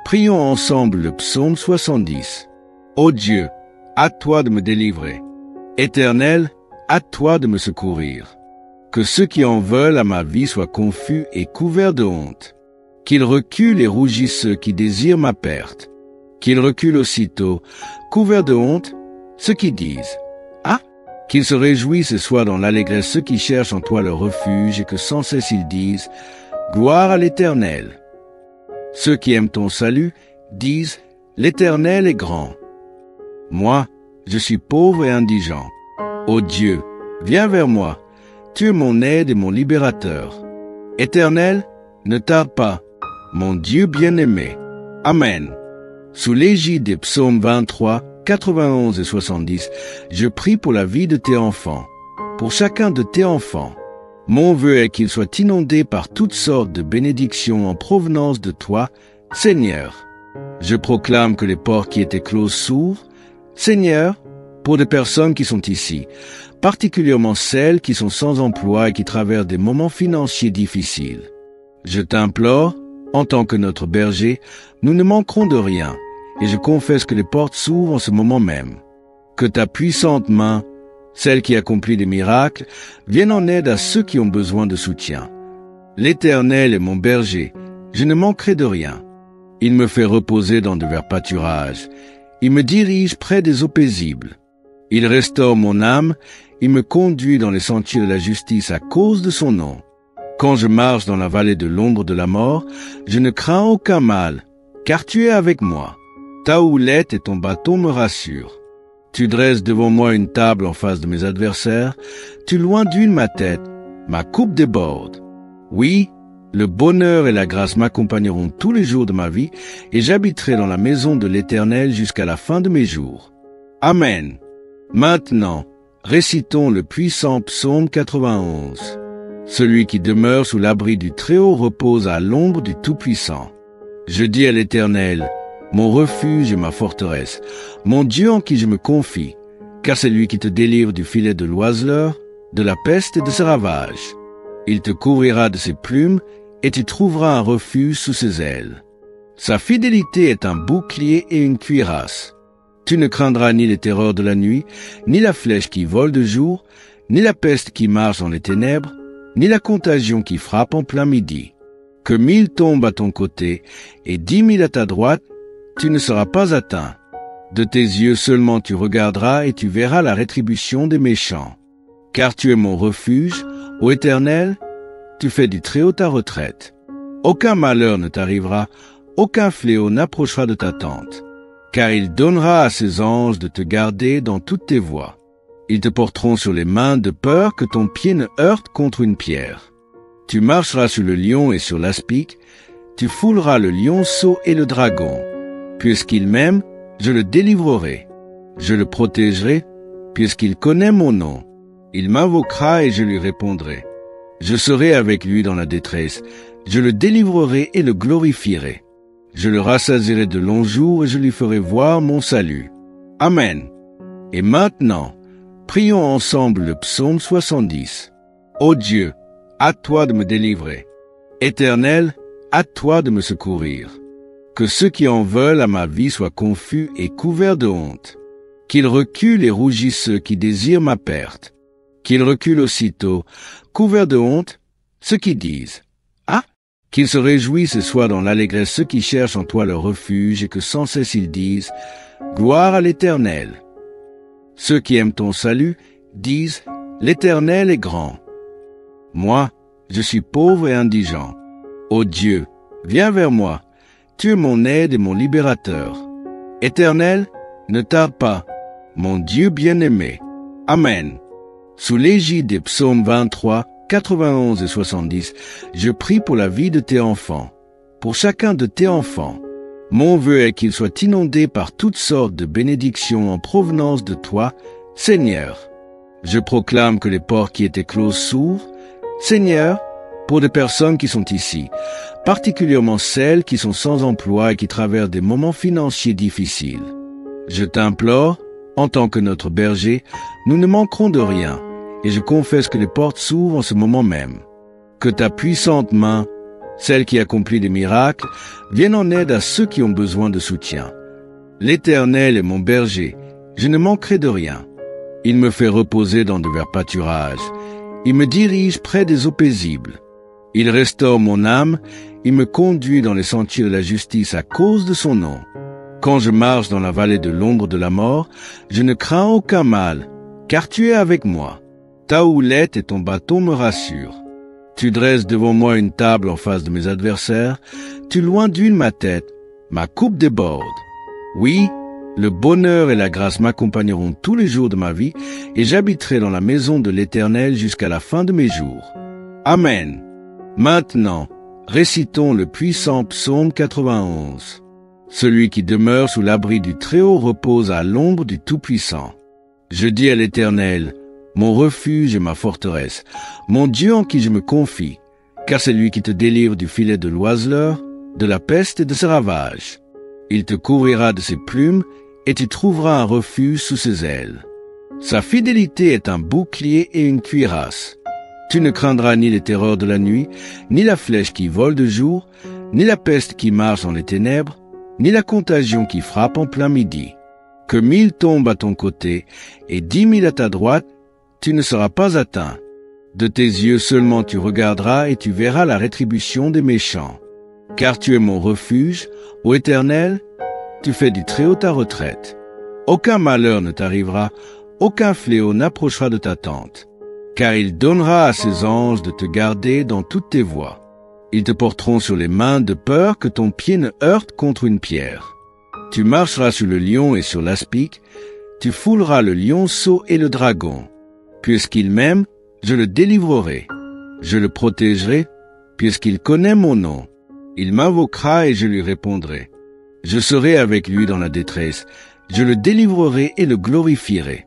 prions ensemble le psaume 70. Ô Dieu, à toi de me délivrer. Éternel, à toi de me secourir. Que ceux qui en veulent à ma vie soient confus et couverts de honte. Qu'ils reculent et rougissent ceux qui désirent ma perte. Qu'ils reculent aussitôt, couverts de honte, ceux qui disent « Ah !» Qu'ils se réjouissent et soient dans l'allégresse ceux qui cherchent en toi leur refuge et que sans cesse ils disent « Gloire à l'Éternel !» Ceux qui aiment ton salut disent « L'Éternel est grand !» Moi, je suis pauvre et indigent. Ô Dieu, viens vers moi, tu es mon aide et mon libérateur. Éternel, ne tarde pas, mon Dieu bien-aimé. Amen. Sous l'égide des psaumes 23, 91 et 70, je prie pour la vie de tes enfants, pour chacun de tes enfants. Mon vœu est qu'ils soient inondés par toutes sortes de bénédictions en provenance de toi, Seigneur. Je proclame que les portes qui étaient closes s'ouvrent, Seigneur, pour des personnes qui sont ici, particulièrement celles qui sont sans emploi et qui traversent des moments financiers difficiles. Je t'implore, en tant que notre berger, nous ne manquerons de rien, et je confesse que les portes s'ouvrent en ce moment même. Que ta puissante main, celle qui accomplit des miracles, vienne en aide à ceux qui ont besoin de soutien. L'Éternel est mon berger, je ne manquerai de rien. Il me fait reposer dans de verts pâturages, il me dirige près des eaux paisibles. Il restaure mon âme, il me conduit dans les sentiers de la justice à cause de son nom. Quand je marche dans la vallée de l'ombre de la mort, je ne crains aucun mal, car tu es avec moi. Ta houlette et ton bâton me rassurent. Tu dresses devant moi une table en face de mes adversaires, tu loinduis ma tête, ma coupe déborde. Oui, le bonheur et la grâce m'accompagneront tous les jours de ma vie, et j'habiterai dans la maison de l'Éternel jusqu'à la fin de mes jours. Amen. Maintenant, récitons le puissant psaume 91. Celui qui demeure sous l'abri du Très-Haut repose à l'ombre du Tout-Puissant. Je dis à l'Éternel, mon refuge et ma forteresse, mon Dieu en qui je me confie, car c'est lui qui te délivre du filet de l'oiseleur, de la peste et de ses ravages. Il te couvrira de ses plumes, et tu trouveras un refuge sous ses ailes. Sa fidélité est un bouclier et une cuirasse. Tu ne craindras ni les terreurs de la nuit, ni la flèche qui vole de jour, ni la peste qui marche dans les ténèbres, ni la contagion qui frappe en plein midi. Que 1000 tombent à ton côté et 10 000 à ta droite, tu ne seras pas atteint. De tes yeux seulement tu regarderas et tu verras la rétribution des méchants. Car tu es mon refuge, ô Éternel, tu fais du Très-Haut ta retraite. Aucun malheur ne t'arrivera, aucun fléau n'approchera de ta tente. Car il donnera à ses anges de te garder dans toutes tes voies. Ils te porteront sur les mains de peur que ton pied ne heurte contre une pierre. Tu marcheras sur le lion et sur l'aspic, tu fouleras le lionceau et le dragon. Puisqu'il m'aime, je le délivrerai. Je le protégerai, puisqu'il connaît mon nom. Il m'invoquera et je lui répondrai. Je serai avec lui dans la détresse, je le délivrerai et le glorifierai. Je le rassasierai de longs jours et je lui ferai voir mon salut. Amen. Et maintenant, prions ensemble le psaume 70. Ô Dieu, à toi de me délivrer. Éternel, à toi de me secourir. Que ceux qui en veulent à ma vie soient confus et couverts de honte. Qu'ils reculent et rougissent ceux qui désirent ma perte. Qu'ils reculent aussitôt, couverts de honte, ceux qui disent « Ah !» Qu'ils se réjouissent et soient dans l'allégresse ceux qui cherchent en toi leur refuge et que sans cesse ils disent « Gloire à l'Éternel !» Ceux qui aiment ton salut disent « L'Éternel est grand !» Moi, je suis pauvre et indigent. Ô Dieu, viens vers moi, tu es mon aide et mon libérateur. Éternel, ne tarde pas, mon Dieu bien-aimé. Amen. Sous l'égide des psaumes 23, 91 et 70, je prie pour la vie de tes enfants, pour chacun de tes enfants. Mon vœu est qu'ils soient inondés par toutes sortes de bénédictions en provenance de toi, Seigneur. Je proclame que les portes qui étaient closes s'ouvrent, Seigneur, pour des personnes qui sont ici, particulièrement celles qui sont sans emploi et qui traversent des moments financiers difficiles. Je t'implore, en tant que notre berger, nous ne manquerons de rien, et je confesse que les portes s'ouvrent en ce moment même. Que ta puissante main, celle qui accomplit des miracles, vienne en aide à ceux qui ont besoin de soutien. L'Éternel est mon berger, je ne manquerai de rien. Il me fait reposer dans de verts pâturages, il me dirige près des eaux paisibles. Il restaure mon âme, il me conduit dans les sentiers de la justice à cause de son nom. Quand je marche dans la vallée de l'ombre de la mort, je ne crains aucun mal, car tu es avec moi. Ta houlette et ton bâton me rassurent. Tu dresses devant moi une table en face de mes adversaires, tu loinduis ma tête, ma coupe déborde. Oui, Le bonheur et la grâce m'accompagneront tous les jours de ma vie, et j'habiterai dans la maison de l'Éternel jusqu'à la fin de mes jours. Amen. Maintenant, récitons le puissant psaume 91. Celui qui demeure sous l'abri du Très-Haut repose à l'ombre du Tout-Puissant. Je dis à l'Éternel, mon refuge et ma forteresse, mon Dieu en qui je me confie, car c'est lui qui te délivre du filet de l'oiseleur, de la peste et de ses ravages. Il te couvrira de ses plumes, et tu trouveras un refuge sous ses ailes. Sa fidélité est un bouclier et une cuirasse. Tu ne craindras ni les terreurs de la nuit, ni la flèche qui vole de jour, ni la peste qui marche dans les ténèbres, ni la contagion qui frappe en plein midi. Que 1000 tombent à ton côté, et 10 000 à ta droite, tu ne seras pas atteint. De tes yeux seulement tu regarderas et tu verras la rétribution des méchants. Car tu es mon refuge, ô Éternel, tu fais du Très-Haut ta retraite. Aucun malheur ne t'arrivera, aucun fléau n'approchera de ta tente. Car il donnera à ses anges de te garder dans toutes tes voies. Ils te porteront sur les mains de peur que ton pied ne heurte contre une pierre. Tu marcheras sur le lion et sur l'aspic, tu fouleras le lionceau et le dragon. Puisqu'il m'aime, je le délivrerai. Je le protégerai, puisqu'il connaît mon nom. Il m'invoquera et je lui répondrai. Je serai avec lui dans la détresse. Je le délivrerai et le glorifierai.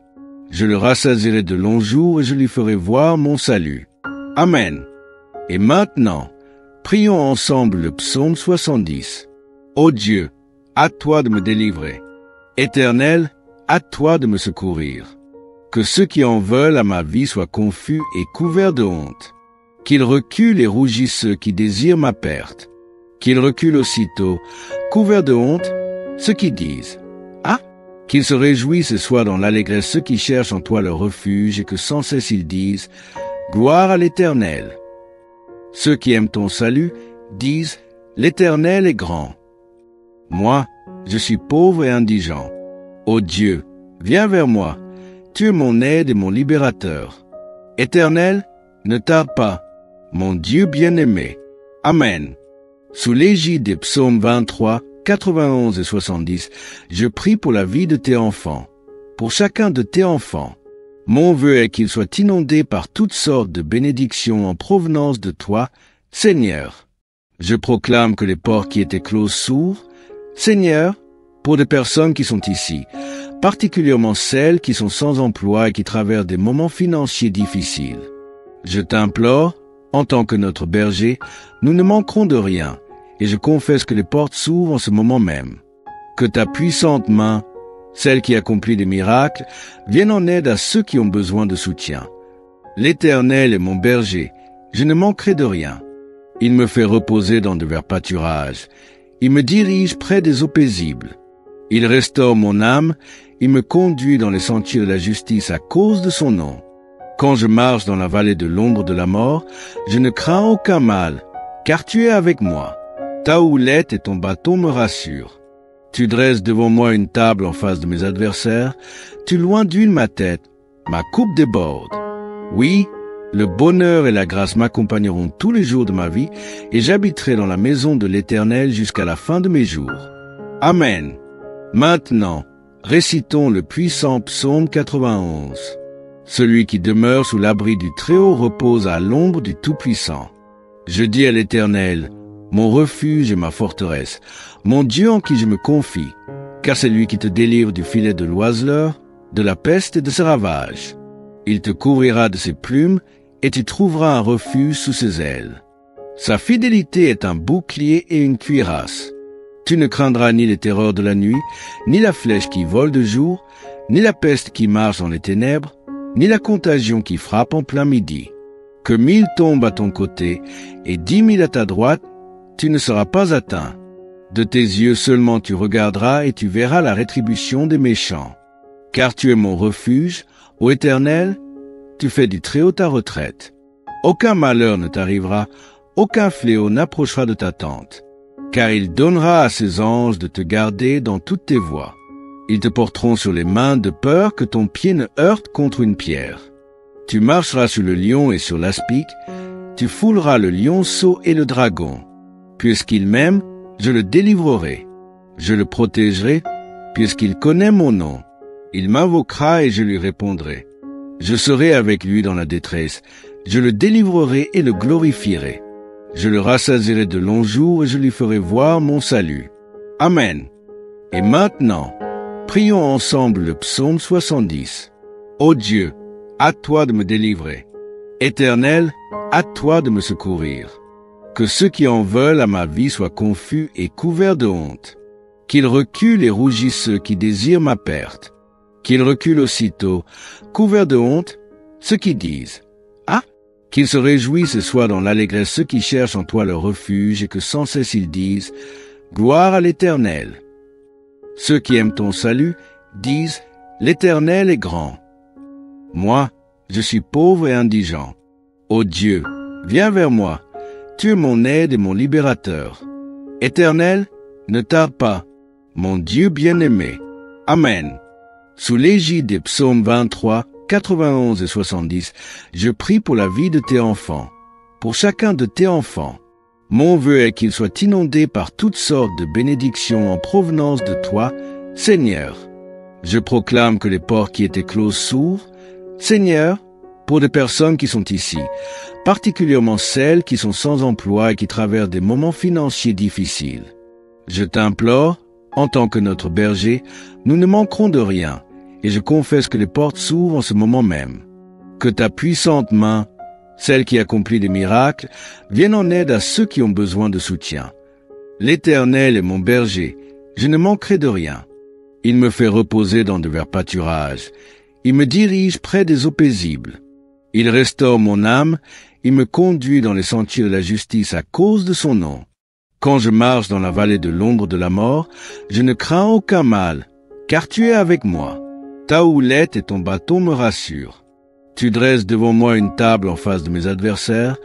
Je le rassasierai de longs jours et je lui ferai voir mon salut. Amen. Et maintenant, prions ensemble le psaume 70. Ô Dieu, à toi de me délivrer. Éternel, à toi de me secourir. Que ceux qui en veulent à ma vie soient confus et couverts de honte. Qu'ils reculent et rougissent ceux qui désirent ma perte. Qu'ils reculent aussitôt, couverts de honte, ceux qui disent « Ah !» Qu'ils se réjouissent et soient dans l'allégresse ceux qui cherchent en toi leur refuge et que sans cesse ils disent « Gloire à l'Éternel !» Ceux qui aiment ton salut disent « L'Éternel est grand !» Moi, je suis pauvre et indigent. Ô Dieu, viens vers moi, tu es mon aide et mon libérateur. Éternel, ne tarde pas, mon Dieu bien-aimé. Amen. Sous l'égide des psaumes 23, 91 et 70, je prie pour la vie de tes enfants, pour chacun de tes enfants. Mon vœu est qu'ils soient inondés par toutes sortes de bénédictions en provenance de toi, Seigneur. Je proclame que les portes qui étaient closes s'ouvrent, Seigneur, pour des personnes qui sont ici, particulièrement celles qui sont sans emploi et qui traversent des moments financiers difficiles. Je t'implore, en tant que notre berger, nous ne manquerons de rien, et je confesse que les portes s'ouvrent en ce moment même. Que ta puissante main, celle qui accomplit des miracles, vienne en aide à ceux qui ont besoin de soutien. L'Éternel est mon berger, je ne manquerai de rien. Il me fait reposer dans de verts pâturages. Il me dirige près des eaux paisibles. Il restaure mon âme, il me conduit dans les sentiers de la justice à cause de son nom. Quand je marche dans la vallée de l'ombre de la mort, je ne crains aucun mal, car tu es avec moi. Ta houlette et ton bâton me rassurent. Tu dresses devant moi une table en face de mes adversaires, tu loins d'huile ma tête, ma coupe déborde. Oui, le bonheur et la grâce m'accompagneront tous les jours de ma vie, et j'habiterai dans la maison de l'Éternel jusqu'à la fin de mes jours. Amen. Maintenant, récitons le puissant psaume 91. Celui qui demeure sous l'abri du Très-Haut repose à l'ombre du Tout-Puissant. Je dis à l'Éternel, mon refuge et ma forteresse, mon Dieu en qui je me confie, car c'est lui qui te délivre du filet de l'oiseleur, de la peste et de ses ravages. Il te couvrira de ses plumes, et tu trouveras un refuge sous ses ailes. Sa fidélité est un bouclier et une cuirasse. Tu ne craindras ni les terreurs de la nuit, ni la flèche qui vole de jour, ni la peste qui marche dans les ténèbres, ni la contagion qui frappe en plein midi. Que 1000 tombent à ton côté, et 10 000 à ta droite, tu ne seras pas atteint. De tes yeux seulement tu regarderas et tu verras la rétribution des méchants. Car tu es mon refuge, ô Éternel, tu fais du Très-Haut ta retraite. Aucun malheur ne t'arrivera, aucun fléau n'approchera de ta tente. Car il donnera à ses anges de te garder dans toutes tes voies. Ils te porteront sur les mains de peur que ton pied ne heurte contre une pierre. Tu marcheras sur le lion et sur l'aspic, tu fouleras le lionceau et le dragon. Puisqu'il m'aime, je le délivrerai. Je le protégerai, puisqu'il connaît mon nom. Il m'invoquera et je lui répondrai. Je serai avec lui dans la détresse. Je le délivrerai et le glorifierai. Je le rassasierai de longs jours et je lui ferai voir mon salut. Amen. Et maintenant, prions ensemble le psaume 70. Ô Dieu, à toi de me délivrer. Éternel, à toi de me secourir. Que ceux qui en veulent à ma vie soient confus et couverts de honte. Qu'ils reculent et rougissent ceux qui désirent ma perte. Qu'ils reculent aussitôt, couverts de honte, ceux qui disent « Ah !» Qu'ils se réjouissent et soient dans l'allégresse ceux qui cherchent en toi leur refuge et que sans cesse ils disent « Gloire à l'Éternel !» Ceux qui aiment ton salut disent « L'Éternel est grand !» Moi, je suis pauvre et indigent. Ô Dieu, viens vers moi. Tu es mon aide et mon libérateur. Éternel, ne tarde pas. Mon Dieu bien-aimé. Amen. Sous l'égide des psaumes 23, 91 et 70, je prie pour la vie de tes enfants, pour chacun de tes enfants. Mon vœu est qu'ils soient inondés par toutes sortes de bénédictions en provenance de toi, Seigneur. Je proclame que les portes qui étaient closes s'ouvrent, Seigneur, pour des personnes qui sont ici, particulièrement celles qui sont sans emploi et qui traversent des moments financiers difficiles. Je t'implore, en tant que notre berger, nous ne manquerons de rien, et je confesse que les portes s'ouvrent en ce moment même. Que ta puissante main, celle qui accomplit des miracles, vienne en aide à ceux qui ont besoin de soutien. L'Éternel est mon berger, je ne manquerai de rien. Il me fait reposer dans de verts pâturages. Il me dirige près des eaux paisibles. Il restaure mon âme, il me conduit dans les sentiers de la justice à cause de son nom. Quand je marche dans la vallée de l'ombre de la mort, je ne crains aucun mal, car tu es avec moi. Ta houlette et ton bâton me rassurent. Tu dresses devant moi une table en face de mes adversaires,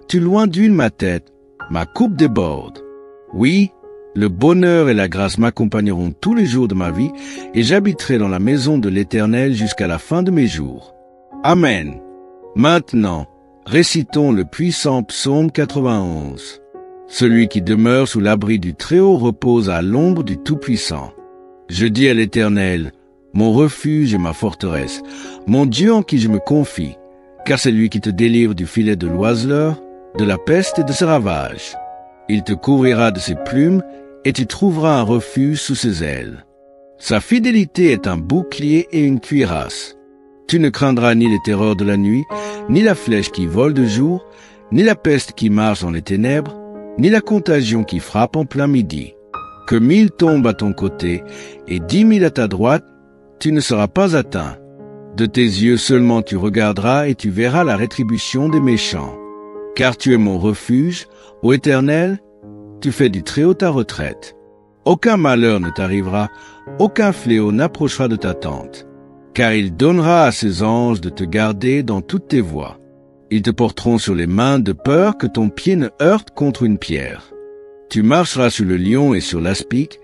tu loins d'huile ma tête, ma coupe déborde. Oui, le bonheur et la grâce m'accompagneront tous les jours de ma vie, et j'habiterai dans la maison de l'Éternel jusqu'à la fin de mes jours. Amen. Maintenant, récitons le puissant psaume 91. Celui qui demeure sous l'abri du Très-Haut repose à l'ombre du Tout-Puissant. Je dis à l'Éternel, mon refuge et ma forteresse, mon Dieu en qui je me confie, car c'est lui qui te délivre du filet de l'oiseleur, de la peste et de ses ravages. Il te couvrira de ses plumes, et tu trouveras un refuge sous ses ailes. Sa fidélité est un bouclier et une cuirasse. Tu ne craindras ni les terreurs de la nuit, ni la flèche qui vole de jour, ni la peste qui marche dans les ténèbres, ni la contagion qui frappe en plein midi. Que 1000 tombent à ton côté et 10 000 à ta droite, tu ne seras pas atteint. De tes yeux seulement tu regarderas et tu verras la rétribution des méchants. Car tu es mon refuge, ô Éternel, tu fais du Très-Haut ta retraite. Aucun malheur ne t'arrivera, aucun fléau n'approchera de ta tente. Car il donnera à ses anges de te garder dans toutes tes voies. Ils te porteront sur les mains de peur que ton pied ne heurte contre une pierre. Tu marcheras sur le lion et sur l'aspic,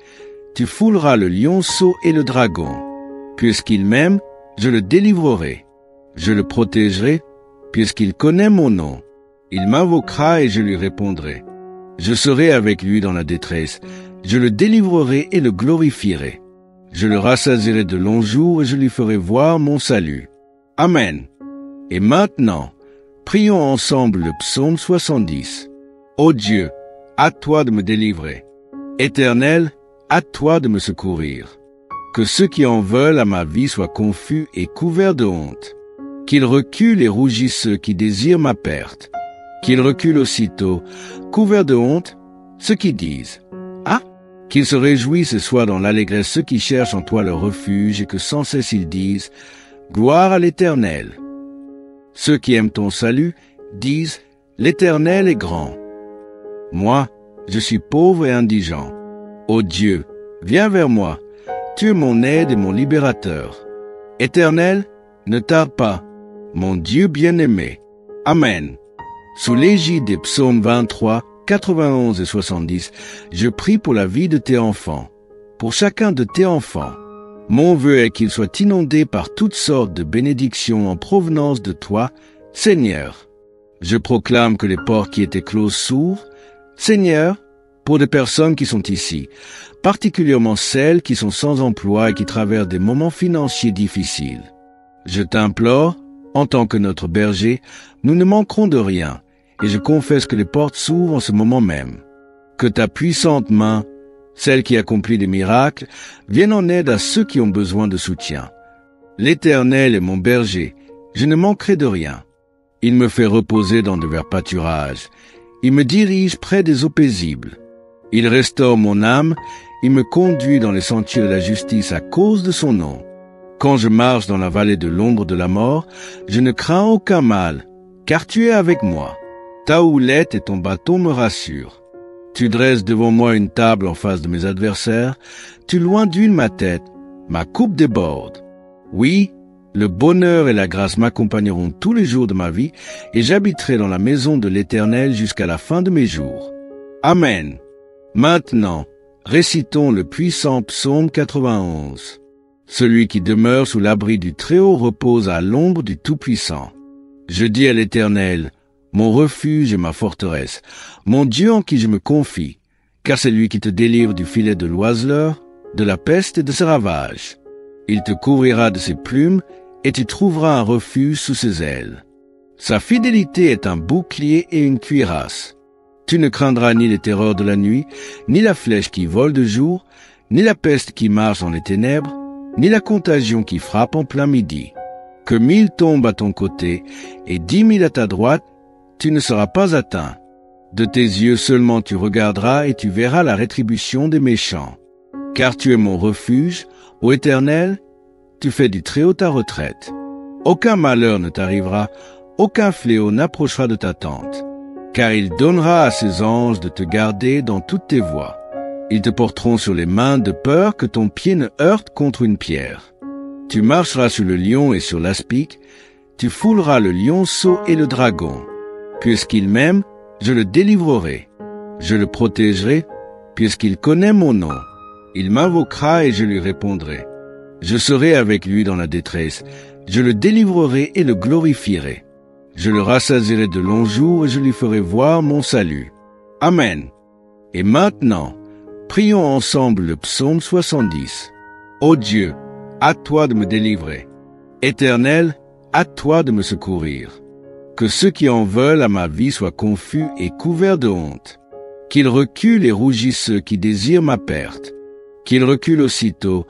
tu fouleras le lionceau et le dragon. Puisqu'il m'aime, je le délivrerai. Je le protégerai, puisqu'il connaît mon nom. Il m'invoquera et je lui répondrai. Je serai avec lui dans la détresse. Je le délivrerai et le glorifierai. Je le rassasierai de longs jours et je lui ferai voir mon salut. Amen. Et maintenant, prions ensemble le psaume 70. Ô Dieu, à toi de me délivrer. Éternel, à toi de me secourir. Que ceux qui en veulent à ma vie soient confus et couverts de honte. Qu'ils reculent et rougissent ceux qui désirent ma perte. Qu'ils reculent aussitôt, couverts de honte, ceux qui disent « Ah !» Qu'ils se réjouissent et soient dans l'allégresse ceux qui cherchent en toi leur refuge et que sans cesse ils disent « Gloire à l'Éternel !» Ceux qui aiment ton salut disent « L'Éternel est grand !» Moi, je suis pauvre et indigent. Ô Dieu, viens vers moi. Tu es mon aide et mon libérateur. Éternel, ne tarde pas. Mon Dieu bien-aimé. Amen. Sous l'égide des psaumes 23, 91 et 70, je prie pour la vie de tes enfants, pour chacun de tes enfants. Mon vœu est qu'ils soient inondés par toutes sortes de bénédictions en provenance de toi, Seigneur. Je proclame que les portes qui étaient closes s'ouvrent, Seigneur, pour des personnes qui sont ici, particulièrement celles qui sont sans emploi et qui traversent des moments financiers difficiles. Je t'implore, en tant que notre berger, nous ne manquerons de rien, et je confesse que les portes s'ouvrent en ce moment même. Que ta puissante main, celle qui accomplit des miracles, vienne en aide à ceux qui ont besoin de soutien. L'Éternel est mon berger, je ne manquerai de rien. Il me fait reposer dans de verts pâturages. Il me dirige près des eaux paisibles. Il restaure mon âme, il me conduit dans les sentiers de la justice à cause de son nom. Quand je marche dans la vallée de l'ombre de la mort, je ne crains aucun mal, car tu es avec moi. Ta houlette et ton bâton me rassurent. Tu dresses devant moi une table en face de mes adversaires, tu loins d'huile ma tête, ma coupe déborde. Oui, le bonheur et la grâce m'accompagneront tous les jours de ma vie, et j'habiterai dans la maison de l'Éternel jusqu'à la fin de mes jours. Amen. Maintenant, récitons le puissant psaume 91. Celui qui demeure sous l'abri du Très-Haut repose à l'ombre du Tout-Puissant. Je dis à l'Éternel, mon refuge et ma forteresse, mon Dieu en qui je me confie, car c'est lui qui te délivre du filet de l'oiseleur, de la peste et de ses ravages. Il te couvrira de ses plumes, et tu trouveras un refuge sous ses ailes. Sa fidélité est un bouclier et une cuirasse. Tu ne craindras ni les terreurs de la nuit, ni la flèche qui vole de jour, ni la peste qui marche dans les ténèbres, ni la contagion qui frappe en plein midi. Que 1000 tombent à ton côté et 10 000 à ta droite, tu ne seras pas atteint. De tes yeux seulement tu regarderas et tu verras la rétribution des méchants. Car tu es mon refuge, ô Éternel, tu fais du Très-Haut ta retraite. Aucun malheur ne t'arrivera, aucun fléau n'approchera de ta tente. Car il donnera à ses anges de te garder dans toutes tes voies. Ils te porteront sur les mains de peur que ton pied ne heurte contre une pierre. Tu marcheras sur le lion et sur l'aspic, tu fouleras le lionceau et le dragon. Puisqu'il m'aime, je le délivrerai. Je le protégerai, puisqu'il connaît mon nom. Il m'invoquera et je lui répondrai. Je serai avec lui dans la détresse, je le délivrerai et le glorifierai. Je le rassasierai de longs jours et je lui ferai voir mon salut. Amen. Et maintenant, prions ensemble le psaume 70. Ô Dieu, à toi de me délivrer. Éternel, à toi de me secourir. Que ceux qui en veulent à ma vie soient confus et couverts de honte. Qu'ils reculent et rougissent ceux qui désirent ma perte. Qu'ils reculent aussitôt,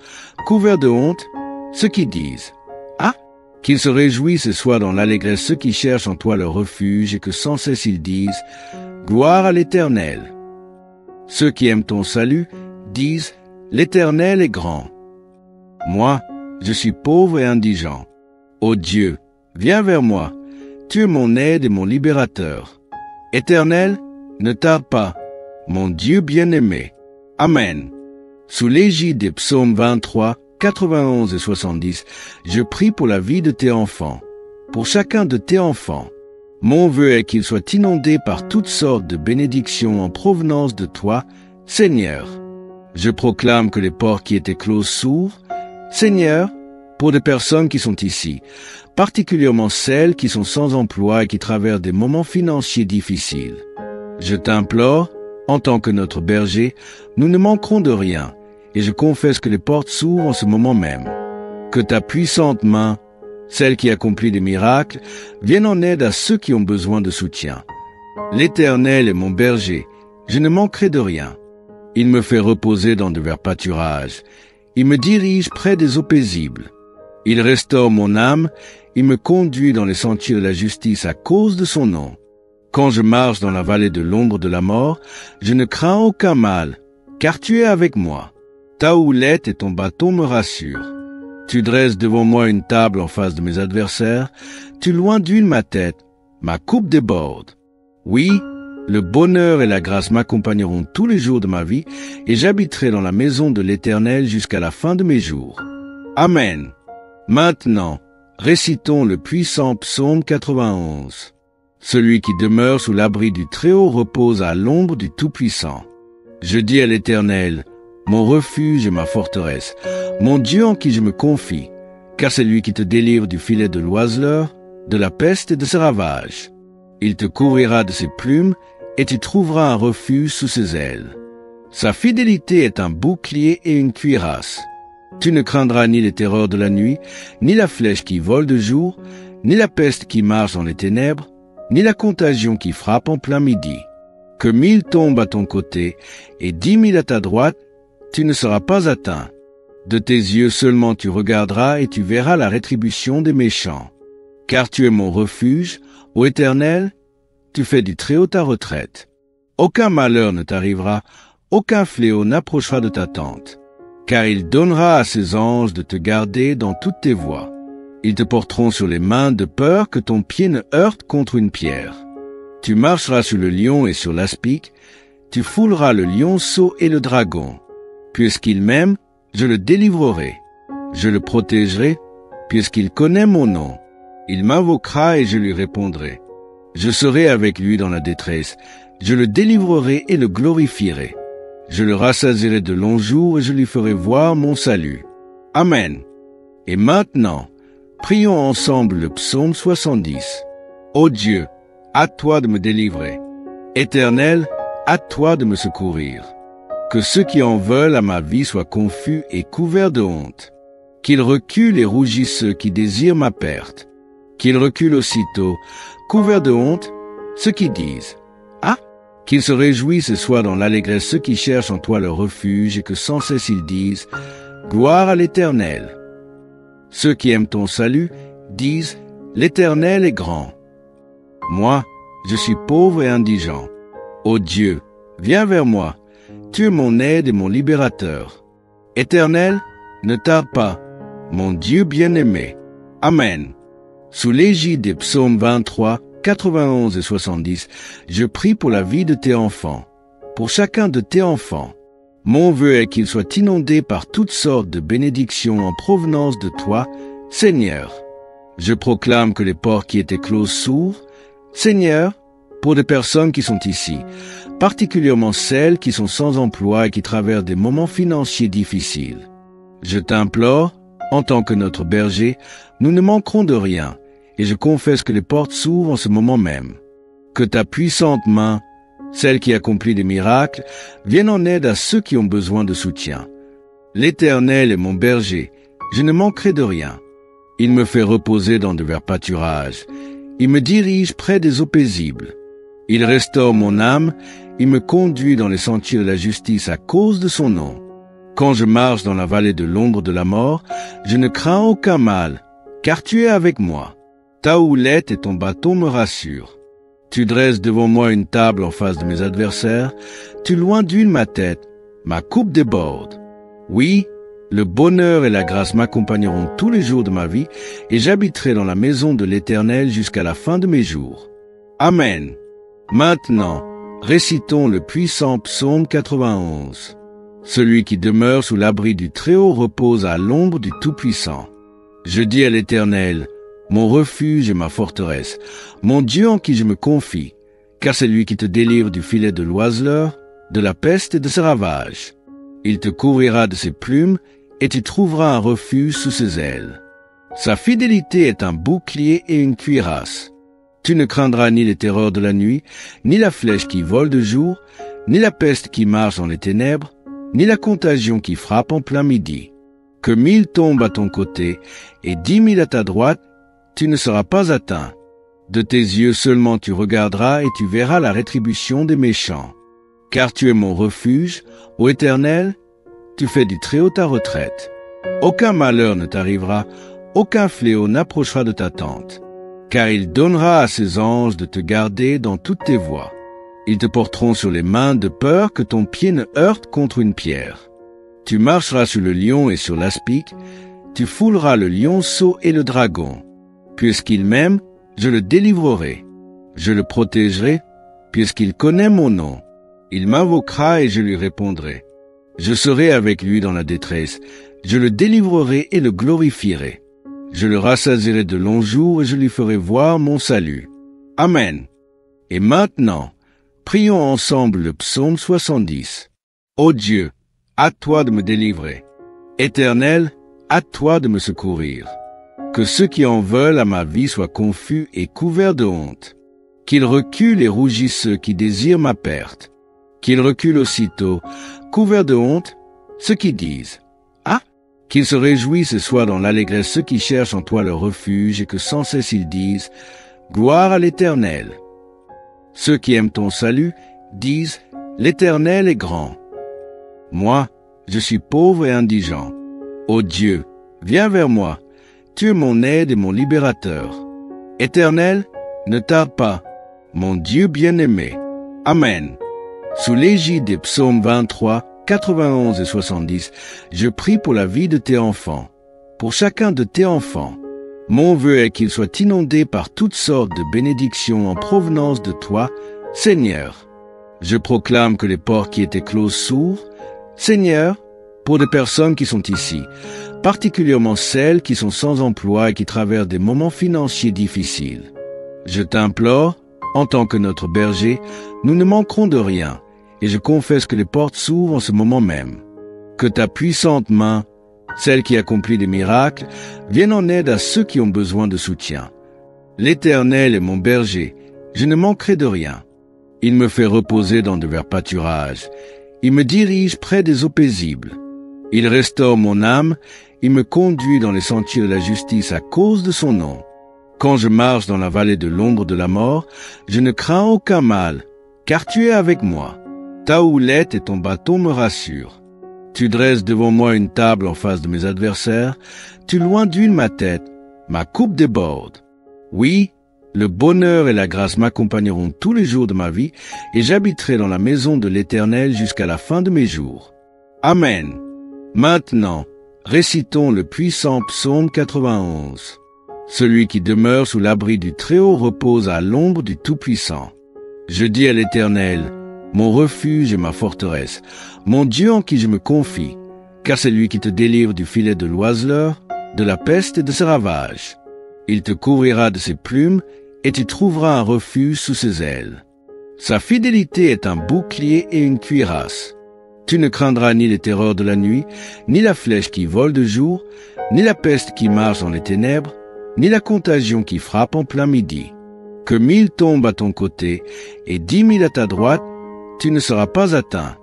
couverts de honte, ceux qui disent « Ah !» Qu'ils se réjouissent et soient dans l'allégresse ceux qui cherchent en toi leur refuge et que sans cesse ils disent « Gloire à l'Éternel !» Ceux qui aiment ton salut disent « L'Éternel est grand !» Moi, je suis pauvre et indigent. Ô Dieu, viens vers moi, tu es mon aide et mon libérateur. Éternel, ne tarde pas, mon Dieu bien-aimé. Amen. Sous l'égide des psaumes 23, 91 et 70, je prie pour la vie de tes enfants, pour chacun de tes enfants. Mon vœu est qu'ils soient inondés par toutes sortes de bénédictions en provenance de toi, Seigneur. Je proclame que les portes qui étaient closes s'ouvrent, Seigneur, pour des personnes qui sont ici, particulièrement celles qui sont sans emploi et qui traversent des moments financiers difficiles. Je t'implore, en tant que notre berger, nous ne manquerons de rien, et je confesse que les portes s'ouvrent en ce moment même. Que ta puissante main, celle qui accomplit des miracles, vienne en aide à ceux qui ont besoin de soutien. L'Éternel est mon berger, je ne manquerai de rien. Il me fait reposer dans de verts pâturages. Il me dirige près des eaux paisibles. Il restaure mon âme, il me conduit dans les sentiers de la justice à cause de son nom. Quand je marche dans la vallée de l'ombre de la mort, je ne crains aucun mal, car tu es avec moi. Ta houlette et ton bâton me rassurent. Tu dresses devant moi une table en face de mes adversaires, tu loins d'huile ma tête, ma coupe déborde. Oui, le bonheur et la grâce m'accompagneront tous les jours de ma vie, et j'habiterai dans la maison de l'Éternel jusqu'à la fin de mes jours. Amen. Maintenant, récitons le puissant psaume 91. Celui qui demeure sous l'abri du Très-Haut repose à l'ombre du Tout-Puissant. Je dis à l'Éternel, mon refuge et ma forteresse, mon Dieu en qui je me confie, car c'est lui qui te délivre du filet de l'oiseleur, de la peste et de ses ravages. Il te couvrira de ses plumes, et tu trouveras un refuge sous ses ailes. Sa fidélité est un bouclier et une cuirasse. Tu ne craindras ni les terreurs de la nuit, ni la flèche qui vole de jour, ni la peste qui marche dans les ténèbres, ni la contagion qui frappe en plein midi. Que 1000 tombent à ton côté et 10 000 à ta droite, tu ne seras pas atteint. De tes yeux seulement tu regarderas et tu verras la rétribution des méchants. Car tu es mon refuge, ô Éternel, tu fais du Très-Haut ta retraite. Aucun malheur ne t'arrivera, aucun fléau n'approchera de ta tente. Car il donnera à ses anges de te garder dans toutes tes voies. Ils te porteront sur les mains de peur que ton pied ne heurte contre une pierre. Tu marcheras sur le lion et sur l'aspic, tu fouleras le lionceau et le dragon. Puisqu'il m'aime, je le délivrerai. Je le protégerai, puisqu'il connaît mon nom. Il m'invoquera et je lui répondrai. Je serai avec lui dans la détresse. Je le délivrerai et le glorifierai. Je le rassasierai de longs jours et je lui ferai voir mon salut. Amen. Et maintenant, prions ensemble le psaume 70. Ô Dieu, à toi de me délivrer. Éternel, à toi de me secourir. Que ceux qui en veulent à ma vie soient confus et couverts de honte. Qu'ils reculent et rougissent ceux qui désirent ma perte. Qu'ils reculent aussitôt, couverts de honte, ceux qui disent « Ah !» Qu'ils se réjouissent et soient dans l'allégresse ceux qui cherchent en toi leur refuge et que sans cesse ils disent « Gloire à l'Éternel !» Ceux qui aiment ton salut disent « L'Éternel est grand !» Moi, je suis pauvre et indigent. Ô Dieu, viens vers moi. Tu es mon aide et mon libérateur. Éternel, ne tarde pas, mon Dieu bien-aimé. Amen. Sous l'égide des psaumes 23, 91 et 70, je prie pour la vie de tes enfants, pour chacun de tes enfants. Mon vœu est qu'ils soient inondés par toutes sortes de bénédictions en provenance de toi, Seigneur. Je proclame que les portes qui étaient closes s'ouvrent. Seigneur, pour des personnes qui sont ici, particulièrement celles qui sont sans emploi et qui traversent des moments financiers difficiles. Je t'implore, en tant que notre berger, nous ne manquerons de rien, et je confesse que les portes s'ouvrent en ce moment même. Que ta puissante main, celle qui accomplit des miracles, vienne en aide à ceux qui ont besoin de soutien. L'Éternel est mon berger, je ne manquerai de rien. Il me fait reposer dans de verts pâturages, il me dirige près des eaux paisibles. Il restaure mon âme, il me conduit dans les sentiers de la justice à cause de son nom. Quand je marche dans la vallée de l'ombre de la mort, je ne crains aucun mal, car tu es avec moi. Ta houlette et ton bâton me rassurent. Tu dresses devant moi une table en face de mes adversaires, tu loins d'huile ma tête, ma coupe déborde. Oui, le bonheur et la grâce m'accompagneront tous les jours de ma vie, et j'habiterai dans la maison de l'Éternel jusqu'à la fin de mes jours. Amen. Maintenant, récitons le puissant psaume 91. Celui qui demeure sous l'abri du Très-Haut repose à l'ombre du Tout-Puissant. Je dis à l'Éternel, mon refuge et ma forteresse, mon Dieu en qui je me confie, car c'est lui qui te délivre du filet de l'oiseleur, de la peste et de ses ravages. Il te couvrira de ses plumes et tu trouveras un refuge sous ses ailes. Sa fidélité est un bouclier et une cuirasse. Tu ne craindras ni les terreurs de la nuit, ni la flèche qui vole de jour, ni la peste qui marche dans les ténèbres, ni la contagion qui frappe en plein midi. Que 1000 tombent à ton côté et 10 000 à ta droite, tu ne seras pas atteint. De tes yeux seulement tu regarderas et tu verras la rétribution des méchants. Car tu es mon refuge, ô Éternel, tu fais du Très-Haut ta retraite. Aucun malheur ne t'arrivera, aucun fléau n'approchera de ta tente. Car il donnera à ses anges de te garder dans toutes tes voies. Ils te porteront sur les mains de peur que ton pied ne heurte contre une pierre. Tu marcheras sur le lion et sur l'aspic, tu fouleras le lionceau et le dragon. Puisqu'il m'aime, je le délivrerai. Je le protégerai, puisqu'il connaît mon nom. Il m'invoquera et je lui répondrai. Je serai avec lui dans la détresse, je le délivrerai et le glorifierai. Je le rassasierai de longs jours et je lui ferai voir mon salut. Amen. Et maintenant, prions ensemble le psaume 70. Ô Dieu, à toi de me délivrer. Éternel, à toi de me secourir. Que ceux qui en veulent à ma vie soient confus et couverts de honte. Qu'ils reculent et rougissent ceux qui désirent ma perte. Qu'ils reculent aussitôt, couverts de honte, ceux qui disent « Ah !» Qu'ils se réjouissent et soient dans l'allégresse ceux qui cherchent en toi leur refuge et que sans cesse ils disent « Gloire à l'Éternel !» Ceux qui aiment ton salut disent « L'Éternel est grand !» Moi, je suis pauvre et indigent. Ô Dieu, viens vers moi. Tu es mon aide et mon libérateur. Éternel, ne tarde pas, mon Dieu bien-aimé. Amen. Sous l'égide des psaumes 23, 91 et 70, je prie pour la vie de tes enfants, pour chacun de tes enfants. Mon vœu est qu'ils soient inondés par toutes sortes de bénédictions en provenance de toi, Seigneur. Je proclame que les portes qui étaient closes s'ouvrent, Seigneur, pour des personnes qui sont ici, particulièrement celles qui sont sans emploi et qui traversent des moments financiers difficiles. Je t'implore, en tant que notre berger, nous ne manquerons de rien, et je confesse que les portes s'ouvrent en ce moment même. Que ta puissante main, celle qui accomplit des miracles, vienne en aide à ceux qui ont besoin de soutien. L'Éternel est mon berger, je ne manquerai de rien. Il me fait reposer dans de verts pâturages, il me dirige près des eaux paisibles. Il restaure mon âme, il me conduit dans les sentiers de la justice à cause de son nom. Quand je marche dans la vallée de l'ombre de la mort, je ne crains aucun mal, car tu es avec moi. Ta houlette et ton bâton me rassurent. Tu dresses devant moi une table en face de mes adversaires, tu loins d'huile ma tête, ma coupe déborde. Oui, le bonheur et la grâce m'accompagneront tous les jours de ma vie, et j'habiterai dans la maison de l'Éternel jusqu'à la fin de mes jours. Amen. Maintenant, récitons le puissant psaume 91. Celui qui demeure sous l'abri du Très-Haut repose à l'ombre du Tout-Puissant. Je dis à l'Éternel, mon refuge et ma forteresse, mon Dieu en qui je me confie, car c'est lui qui te délivre du filet de l'oiseleur, de la peste et de ses ravages. Il te couvrira de ses plumes, et tu trouveras un refuge sous ses ailes. Sa fidélité est un bouclier et une cuirasse. Tu ne craindras ni les terreurs de la nuit, ni la flèche qui vole de jour, ni la peste qui marche dans les ténèbres, ni la contagion qui frappe en plein midi. Que 1000 tombent à ton côté et 10 000 à ta droite, tu ne seras pas atteint.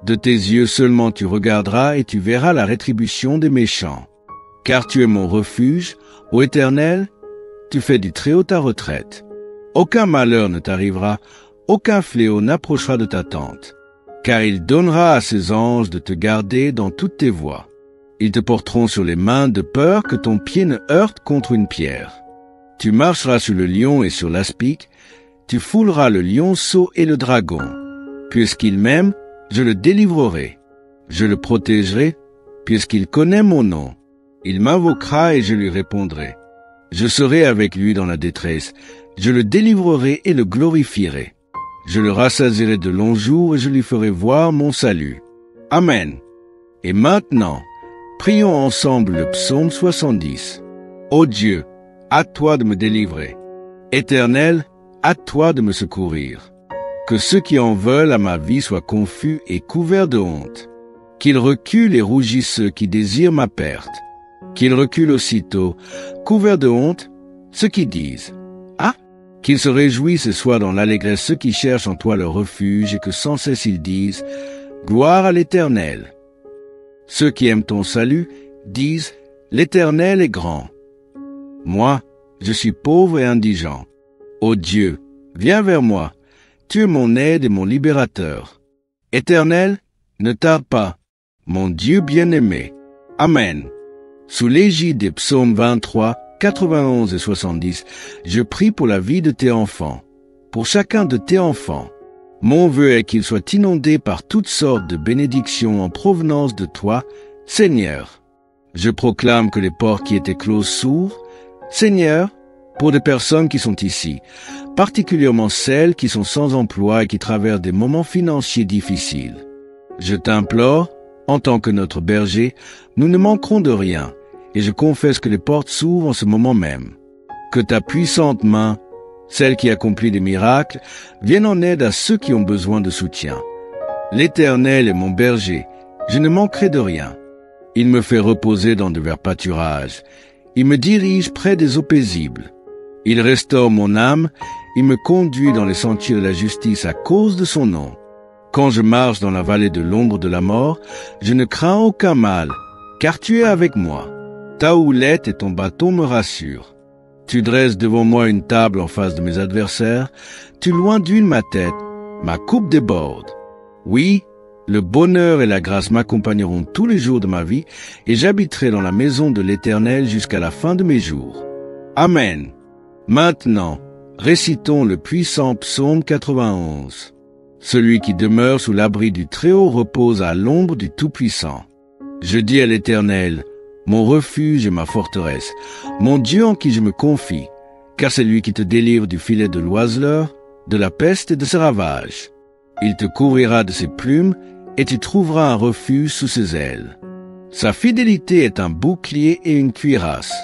De tes yeux seulement tu regarderas et tu verras la rétribution des méchants. Car tu es mon refuge, ô Éternel, tu fais du Très-Haut ta retraite. Aucun malheur ne t'arrivera, aucun fléau n'approchera de ta tente. Car il donnera à ses anges de te garder dans toutes tes voies. Ils te porteront sur les mains de peur que ton pied ne heurte contre une pierre. Tu marcheras sur le lion et sur l'aspic, tu fouleras le lionceau et le dragon. Puisqu'il m'aime, je le délivrerai. Je le protégerai, puisqu'il connaît mon nom. Il m'invoquera et je lui répondrai. Je serai avec lui dans la détresse, je le délivrerai et le glorifierai. Je le rassasierai de longs jours et je lui ferai voir mon salut. Amen. Et maintenant, prions ensemble le psaume 70. Ô Dieu, à toi de me délivrer. Éternel, à toi de me secourir. Que ceux qui en veulent à ma vie soient confus et couverts de honte. Qu'ils reculent et rougissent ceux qui désirent ma perte. Qu'ils reculent aussitôt, couverts de honte, ceux qui disent « Ah !» Qu'ils se réjouissent et soient dans l'allégresse ceux qui cherchent en toi leur refuge et que sans cesse ils disent « Gloire à l'Éternel !» Ceux qui aiment ton salut disent « L'Éternel est grand !» Moi, je suis pauvre et indigent. Ô Dieu, viens vers moi, tu es mon aide et mon libérateur. Éternel, ne tarde pas, mon Dieu bien-aimé. Amen. Sous l'égide des psaumes 23, 91 et 70, je prie pour la vie de tes enfants, pour chacun de tes enfants. Mon vœu est qu'ils soient inondés par toutes sortes de bénédictions en provenance de toi, Seigneur. Je proclame que les portes qui étaient closes s'ouvrent, Seigneur, pour des personnes qui sont ici, particulièrement celles qui sont sans emploi et qui traversent des moments financiers difficiles. Je t'implore, en tant que notre berger, nous ne manquerons de rien, et je confesse que les portes s'ouvrent en ce moment même. Que ta puissante main, celle qui accomplit des miracles, vienne en aide à ceux qui ont besoin de soutien. L'Éternel est mon berger, je ne manquerai de rien. Il me fait reposer dans de verts pâturages, il me dirige près des eaux paisibles. Il restaure mon âme, il me conduit dans les sentiers de la justice à cause de son nom. Quand je marche dans la vallée de l'ombre de la mort, je ne crains aucun mal, car tu es avec moi. Ta houlette et ton bâton me rassurent. Tu dresses devant moi une table en face de mes adversaires, tu loins d'huile ma tête, ma coupe déborde. Oui, le bonheur et la grâce m'accompagneront tous les jours de ma vie, et j'habiterai dans la maison de l'Éternel jusqu'à la fin de mes jours. Amen. Maintenant, récitons le puissant psaume 91. Celui qui demeure sous l'abri du Très-Haut repose à l'ombre du Tout-Puissant. Je dis à l'Éternel, mon refuge et ma forteresse, mon Dieu en qui je me confie, car c'est lui qui te délivre du filet de l'oiseleur, de la peste et de ses ravages. Il te couvrira de ses plumes, et tu trouveras un refuge sous ses ailes. Sa fidélité est un bouclier et une cuirasse.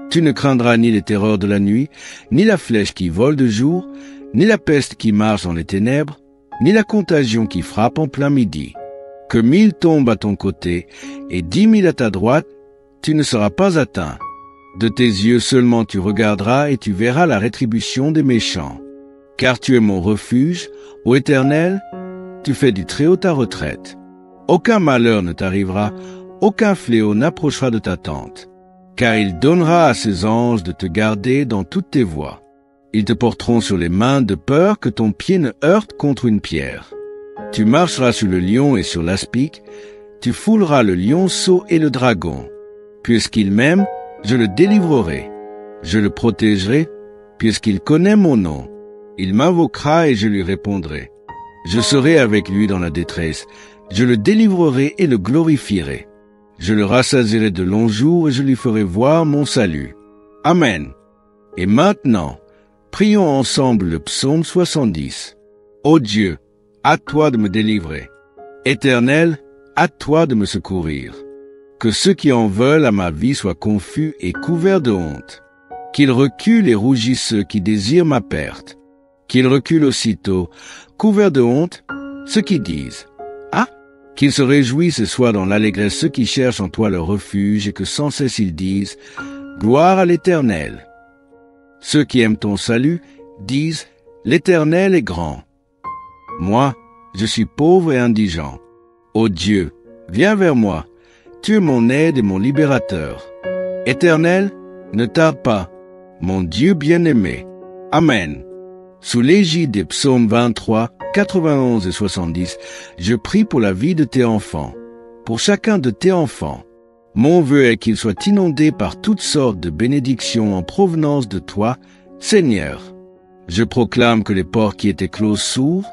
Tu ne craindras ni les terreurs de la nuit, ni la flèche qui vole de jour, ni la peste qui marche dans les ténèbres, ni la contagion qui frappe en plein midi. Que 1000 tombent à ton côté, et 10 000 à ta droite, tu ne seras pas atteint. De tes yeux seulement tu regarderas et tu verras la rétribution des méchants. Car tu es mon refuge, ô Éternel, tu fais du Très-Haut ta retraite. Aucun malheur ne t'arrivera, aucun fléau n'approchera de ta tente. Car il donnera à ses anges de te garder dans toutes tes voies. Ils te porteront sur les mains de peur que ton pied ne heurte contre une pierre. Tu marcheras sur le lion et sur l'aspic, tu fouleras le lionceau et le dragon. Puisqu'il m'aime, je le délivrerai. Je le protégerai, puisqu'il connaît mon nom. Il m'invoquera et je lui répondrai. Je serai avec lui dans la détresse. Je le délivrerai et le glorifierai. Je le rassasierai de longs jours et je lui ferai voir mon salut. Amen. Et maintenant, prions ensemble le psaume 70. Ô Dieu, à toi de me délivrer. Éternel, à toi de me secourir. Que ceux qui en veulent à ma vie soient confus et couverts de honte. Qu'ils reculent et rougissent ceux qui désirent ma perte. Qu'ils reculent aussitôt, couverts de honte, ceux qui disent « Ah !» Qu'ils se réjouissent et soient dans l'allégresse ceux qui cherchent en toi leur refuge et que sans cesse ils disent « Gloire à l'Éternel !» Ceux qui aiment ton salut disent « L'Éternel est grand !» Moi, je suis pauvre et indigent. Ô Dieu, viens vers moi. Tu es mon aide et mon libérateur. Éternel, ne tarde pas, mon Dieu bien-aimé. Amen. Sous l'égide des psaumes 23, 91 et 70, je prie pour la vie de tes enfants, pour chacun de tes enfants. Mon vœu est qu'ils soient inondés par toutes sortes de bénédictions en provenance de toi, Seigneur. Je proclame que les portes qui étaient closes s'ouvrent,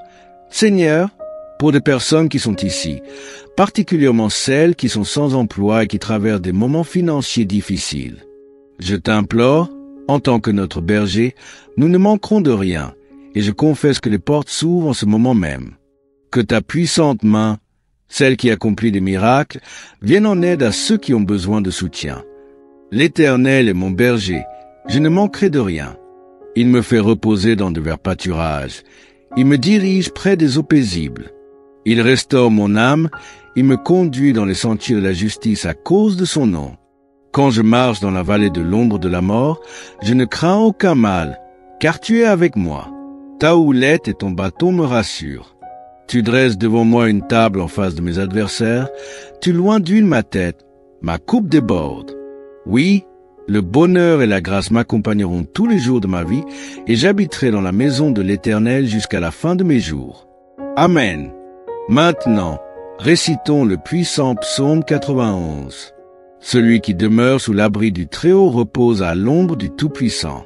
Seigneur, pour des personnes qui sont ici, particulièrement celles qui sont sans emploi et qui traversent des moments financiers difficiles. Je t'implore, en tant que notre berger, nous ne manquerons de rien, et je confesse que les portes s'ouvrent en ce moment même. Que ta puissante main, celle qui accomplit des miracles, vienne en aide à ceux qui ont besoin de soutien. L'Éternel est mon berger, je ne manquerai de rien. Il me fait reposer dans de verts pâturages, il me dirige près des eaux paisibles. Il restaure mon âme, il me conduit dans les sentiers de la justice à cause de son nom. Quand je marche dans la vallée de l'ombre de la mort, je ne crains aucun mal, car tu es avec moi. Ta houlette et ton bâton me rassurent. Tu dresses devant moi une table en face de mes adversaires, tu loins d'huile ma tête, ma coupe déborde. Oui, le bonheur et la grâce m'accompagneront tous les jours de ma vie, et j'habiterai dans la maison de l'Éternel jusqu'à la fin de mes jours. Amen. Maintenant, récitons le puissant psaume 91. Celui qui demeure sous l'abri du Très-Haut repose à l'ombre du Tout-Puissant.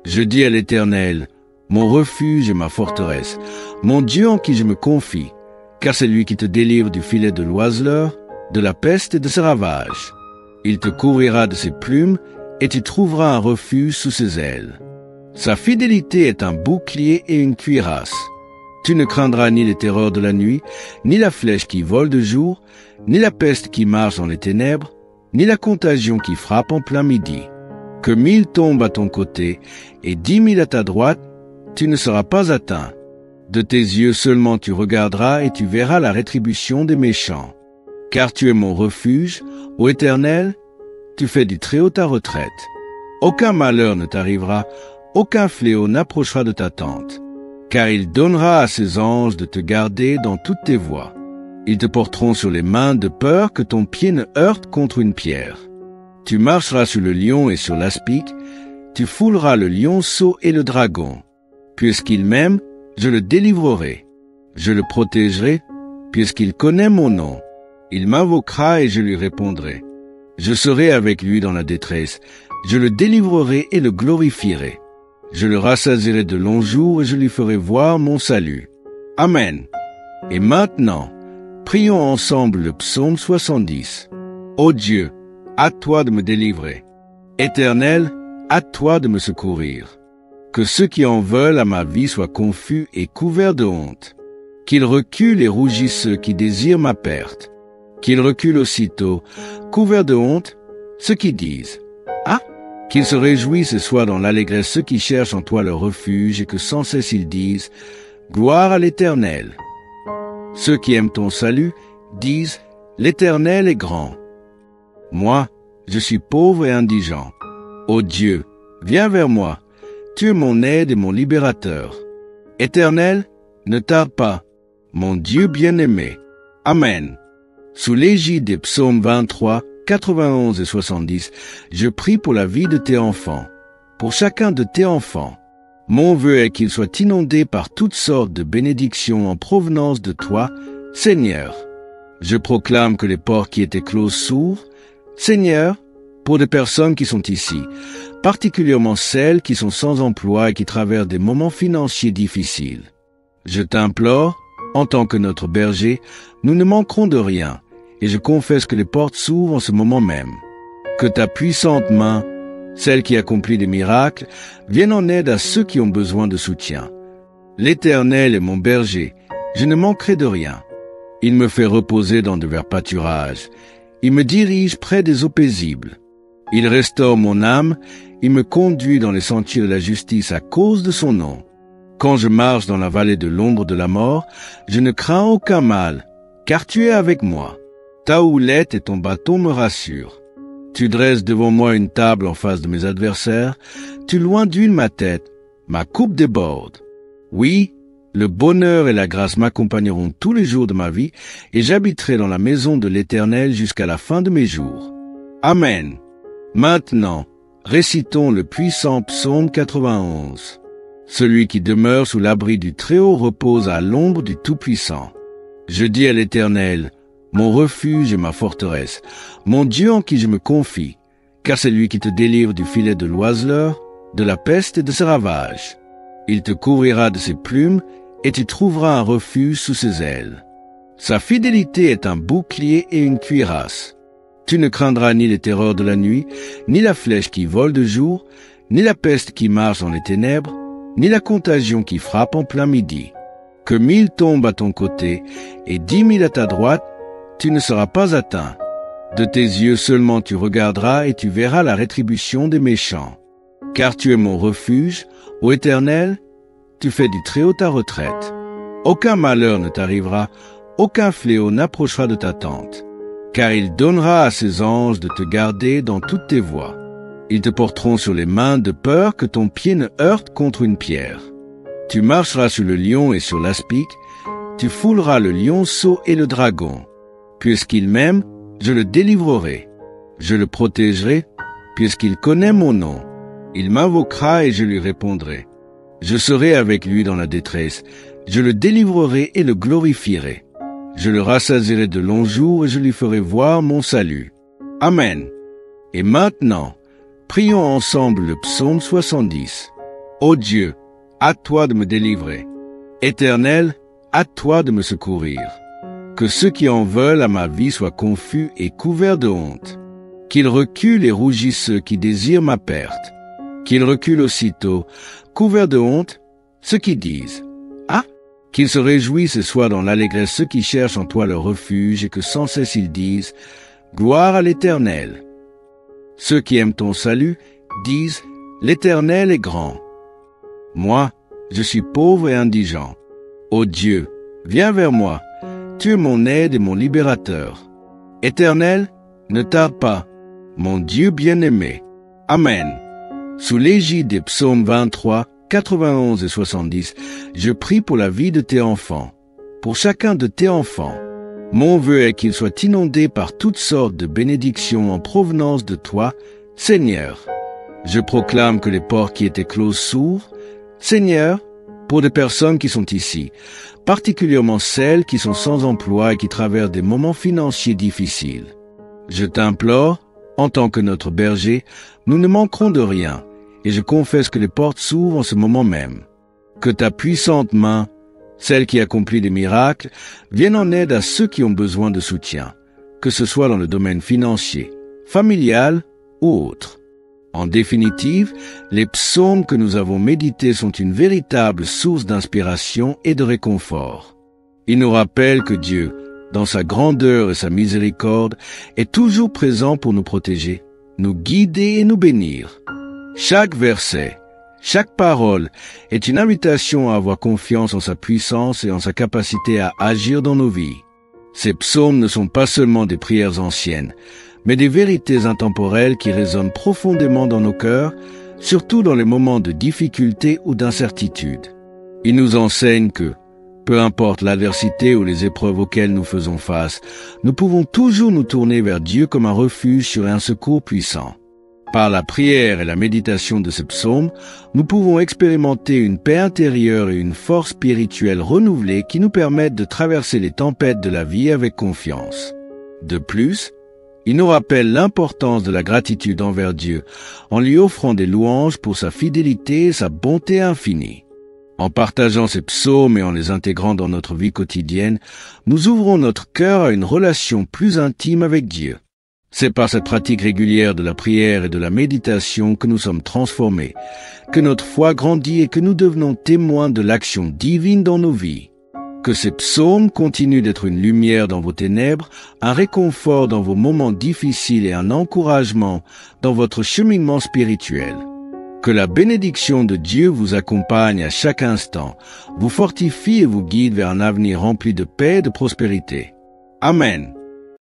Je dis à l'Éternel, mon refuge et ma forteresse, mon Dieu en qui je me confie, car c'est lui qui te délivre du filet de l'oiseleur, de la peste et de ses ravages. Il te couvrira de ses plumes, et tu trouveras un refuge sous ses ailes. Sa fidélité est un bouclier et une cuirasse. Tu ne craindras ni les terreurs de la nuit, ni la flèche qui vole de jour, ni la peste qui marche dans les ténèbres, ni la contagion qui frappe en plein midi. Que 1000 tombent à ton côté, et 10 000 à ta droite, tu ne seras pas atteint. De tes yeux seulement tu regarderas et tu verras la rétribution des méchants. Car tu es mon refuge, ô Éternel, tu fais du Très-Haut ta retraite. Aucun malheur ne t'arrivera, aucun fléau n'approchera de ta tente. car il donnera à ses anges de te garder dans toutes tes voies. Ils te porteront sur les mains de peur que ton pied ne heurte contre une pierre. Tu marcheras sur le lion et sur l'aspic, tu fouleras le lionceau et le dragon. Puisqu'il m'aime, je le délivrerai. Je le protégerai, puisqu'il connaît mon nom. Il m'invoquera et je lui répondrai. Je serai avec lui dans la détresse. Je le délivrerai et le glorifierai. Je le rassasierai de longs jours et je lui ferai voir mon salut. Amen. Et maintenant, prions ensemble le psaume 70. Ô Dieu, à toi de me délivrer. Éternel, à toi de me secourir. Que ceux qui en veulent à ma vie soient confus et couverts de honte. Qu'ils reculent et rougissent ceux qui désirent ma perte. Qu'ils reculent aussitôt, couverts de honte, ceux qui disent « Ah !» Qu'ils se réjouissent et soient dans l'allégresse ceux qui cherchent en toi leur refuge et que sans cesse ils disent « Gloire à l'Éternel !» Ceux qui aiment ton salut disent « L'Éternel est grand !» Moi, je suis pauvre et indigent. Ô Dieu, viens vers moi. Tu es mon aide et mon libérateur. Éternel, ne tarde pas, mon Dieu bien-aimé. Amen. Sous l'égide des psaumes 23, 91 et 70, je prie pour la vie de tes enfants, pour chacun de tes enfants. Mon vœu est qu'ils soient inondés par toutes sortes de bénédictions en provenance de toi, Seigneur. Je proclame que les portes qui étaient closes s'ouvrent, Seigneur, pour des personnes qui sont ici, particulièrement celles qui sont sans emploi et qui traversent des moments financiers difficiles. Je t'implore, en tant que notre berger, nous ne manquerons de rien, et je confesse que les portes s'ouvrent en ce moment même. Que ta puissante main, celle qui accomplit des miracles, vienne en aide à ceux qui ont besoin de soutien. L'Éternel est mon berger, je ne manquerai de rien. Il me fait reposer dans de verts pâturages, il me dirige près des eaux paisibles. Il restaure mon âme, il me conduit dans les sentiers de la justice à cause de son nom. Quand je marche dans la vallée de l'ombre de la mort, je ne crains aucun mal, car tu es avec moi. Ta houlette et ton bâton me rassurent. Tu dresses devant moi une table en face de mes adversaires, tu loins d'huile ma tête, ma coupe déborde. Oui, le bonheur et la grâce m'accompagneront tous les jours de ma vie, et j'habiterai dans la maison de l'Éternel jusqu'à la fin de mes jours. Amen. Maintenant, récitons le puissant psaume 91. Celui qui demeure sous l'abri du Très-Haut repose à l'ombre du Tout-Puissant. Je dis à l'Éternel, mon refuge et ma forteresse, mon Dieu en qui je me confie, car c'est lui qui te délivre du filet de l'oiseleur, de la peste et de ses ravages. Il te couvrira de ses plumes, et tu trouveras un refuge sous ses ailes. Sa fidélité est un bouclier et une cuirasse. Tu ne craindras ni les terreurs de la nuit, ni la flèche qui vole de jour, ni la peste qui marche dans les ténèbres, ni la contagion qui frappe en plein midi. Que 1000 tombent à ton côté et 10 000 à ta droite, tu ne seras pas atteint. De tes yeux seulement tu regarderas et tu verras la rétribution des méchants. Car tu es mon refuge, ô Éternel, tu fais du Très-Haut ta retraite. Aucun malheur ne t'arrivera, aucun fléau n'approchera de ta tente. Car il donnera à ses anges de te garder dans toutes tes voies. Ils te porteront sur les mains de peur que ton pied ne heurte contre une pierre. Tu marcheras sur le lion et sur l'aspic, tu fouleras le lionceau et le dragon. Puisqu'il m'aime, je le délivrerai. Je le protégerai, puisqu'il connaît mon nom. Il m'invoquera et je lui répondrai. Je serai avec lui dans la détresse, je le délivrerai et le glorifierai. Je le rassasierai de longs jours et je lui ferai voir mon salut. Amen. Et maintenant, prions ensemble le psaume 70. Ô Dieu, à toi de me délivrer. Éternel, à toi de me secourir. Que ceux qui en veulent à ma vie soient confus et couverts de honte. Qu'ils reculent et rougissent ceux qui désirent ma perte. Qu'ils reculent aussitôt, couverts de honte, ceux qui disent « Ah !» Qu'ils se réjouissent et soient dans l'allégresse ceux qui cherchent en toi leur refuge et que sans cesse ils disent « Gloire à l'Éternel !» Ceux qui aiment ton salut disent « L'Éternel est grand !» Moi, je suis pauvre et indigent. Ô Dieu, viens vers moi, tu es mon aide et mon libérateur. Éternel, ne tarde pas, mon Dieu bien-aimé. Amen. Sous l'égide des psaumes 23, 91 et 70, je prie pour la vie de tes enfants, pour chacun de tes enfants. Mon vœu est qu'ils soient inondés par toutes sortes de bénédictions en provenance de toi, Seigneur. Je proclame que les portes qui étaient closes s'ouvrent, Seigneur, pour des personnes qui sont ici, particulièrement celles qui sont sans emploi et qui traversent des moments financiers difficiles. Je t'implore, en tant que notre berger, nous ne manquerons de rien, et je confesse que les portes s'ouvrent en ce moment même. Que ta puissante main, celle qui accomplit des miracles, vienne en aide à ceux qui ont besoin de soutien, que ce soit dans le domaine financier, familial ou autre. En définitive, les psaumes que nous avons médités sont une véritable source d'inspiration et de réconfort. Ils nous rappellent que Dieu, dans sa grandeur et sa miséricorde, est toujours présent pour nous protéger, nous guider et nous bénir. Chaque verset, chaque parole est une invitation à avoir confiance en sa puissance et en sa capacité à agir dans nos vies. Ces psaumes ne sont pas seulement des prières anciennes, mais des vérités intemporelles qui résonnent profondément dans nos cœurs, surtout dans les moments de difficulté ou d'incertitude. Ils nous enseignent que, peu importe l'adversité ou les épreuves auxquelles nous faisons face, nous pouvons toujours nous tourner vers Dieu comme un refuge sur un secours puissant. Par la prière et la méditation de ces psaumes, nous pouvons expérimenter une paix intérieure et une force spirituelle renouvelée qui nous permettent de traverser les tempêtes de la vie avec confiance. De plus, il nous rappelle l'importance de la gratitude envers Dieu en lui offrant des louanges pour sa fidélité et sa bonté infinie. En partageant ces psaumes et en les intégrant dans notre vie quotidienne, nous ouvrons notre cœur à une relation plus intime avec Dieu. C'est par cette pratique régulière de la prière et de la méditation que nous sommes transformés, que notre foi grandit et que nous devenons témoins de l'action divine dans nos vies. Que ces psaumes continuent d'être une lumière dans vos ténèbres, un réconfort dans vos moments difficiles et un encouragement dans votre cheminement spirituel. Que la bénédiction de Dieu vous accompagne à chaque instant, vous fortifie et vous guide vers un avenir rempli de paix et de prospérité. Amen.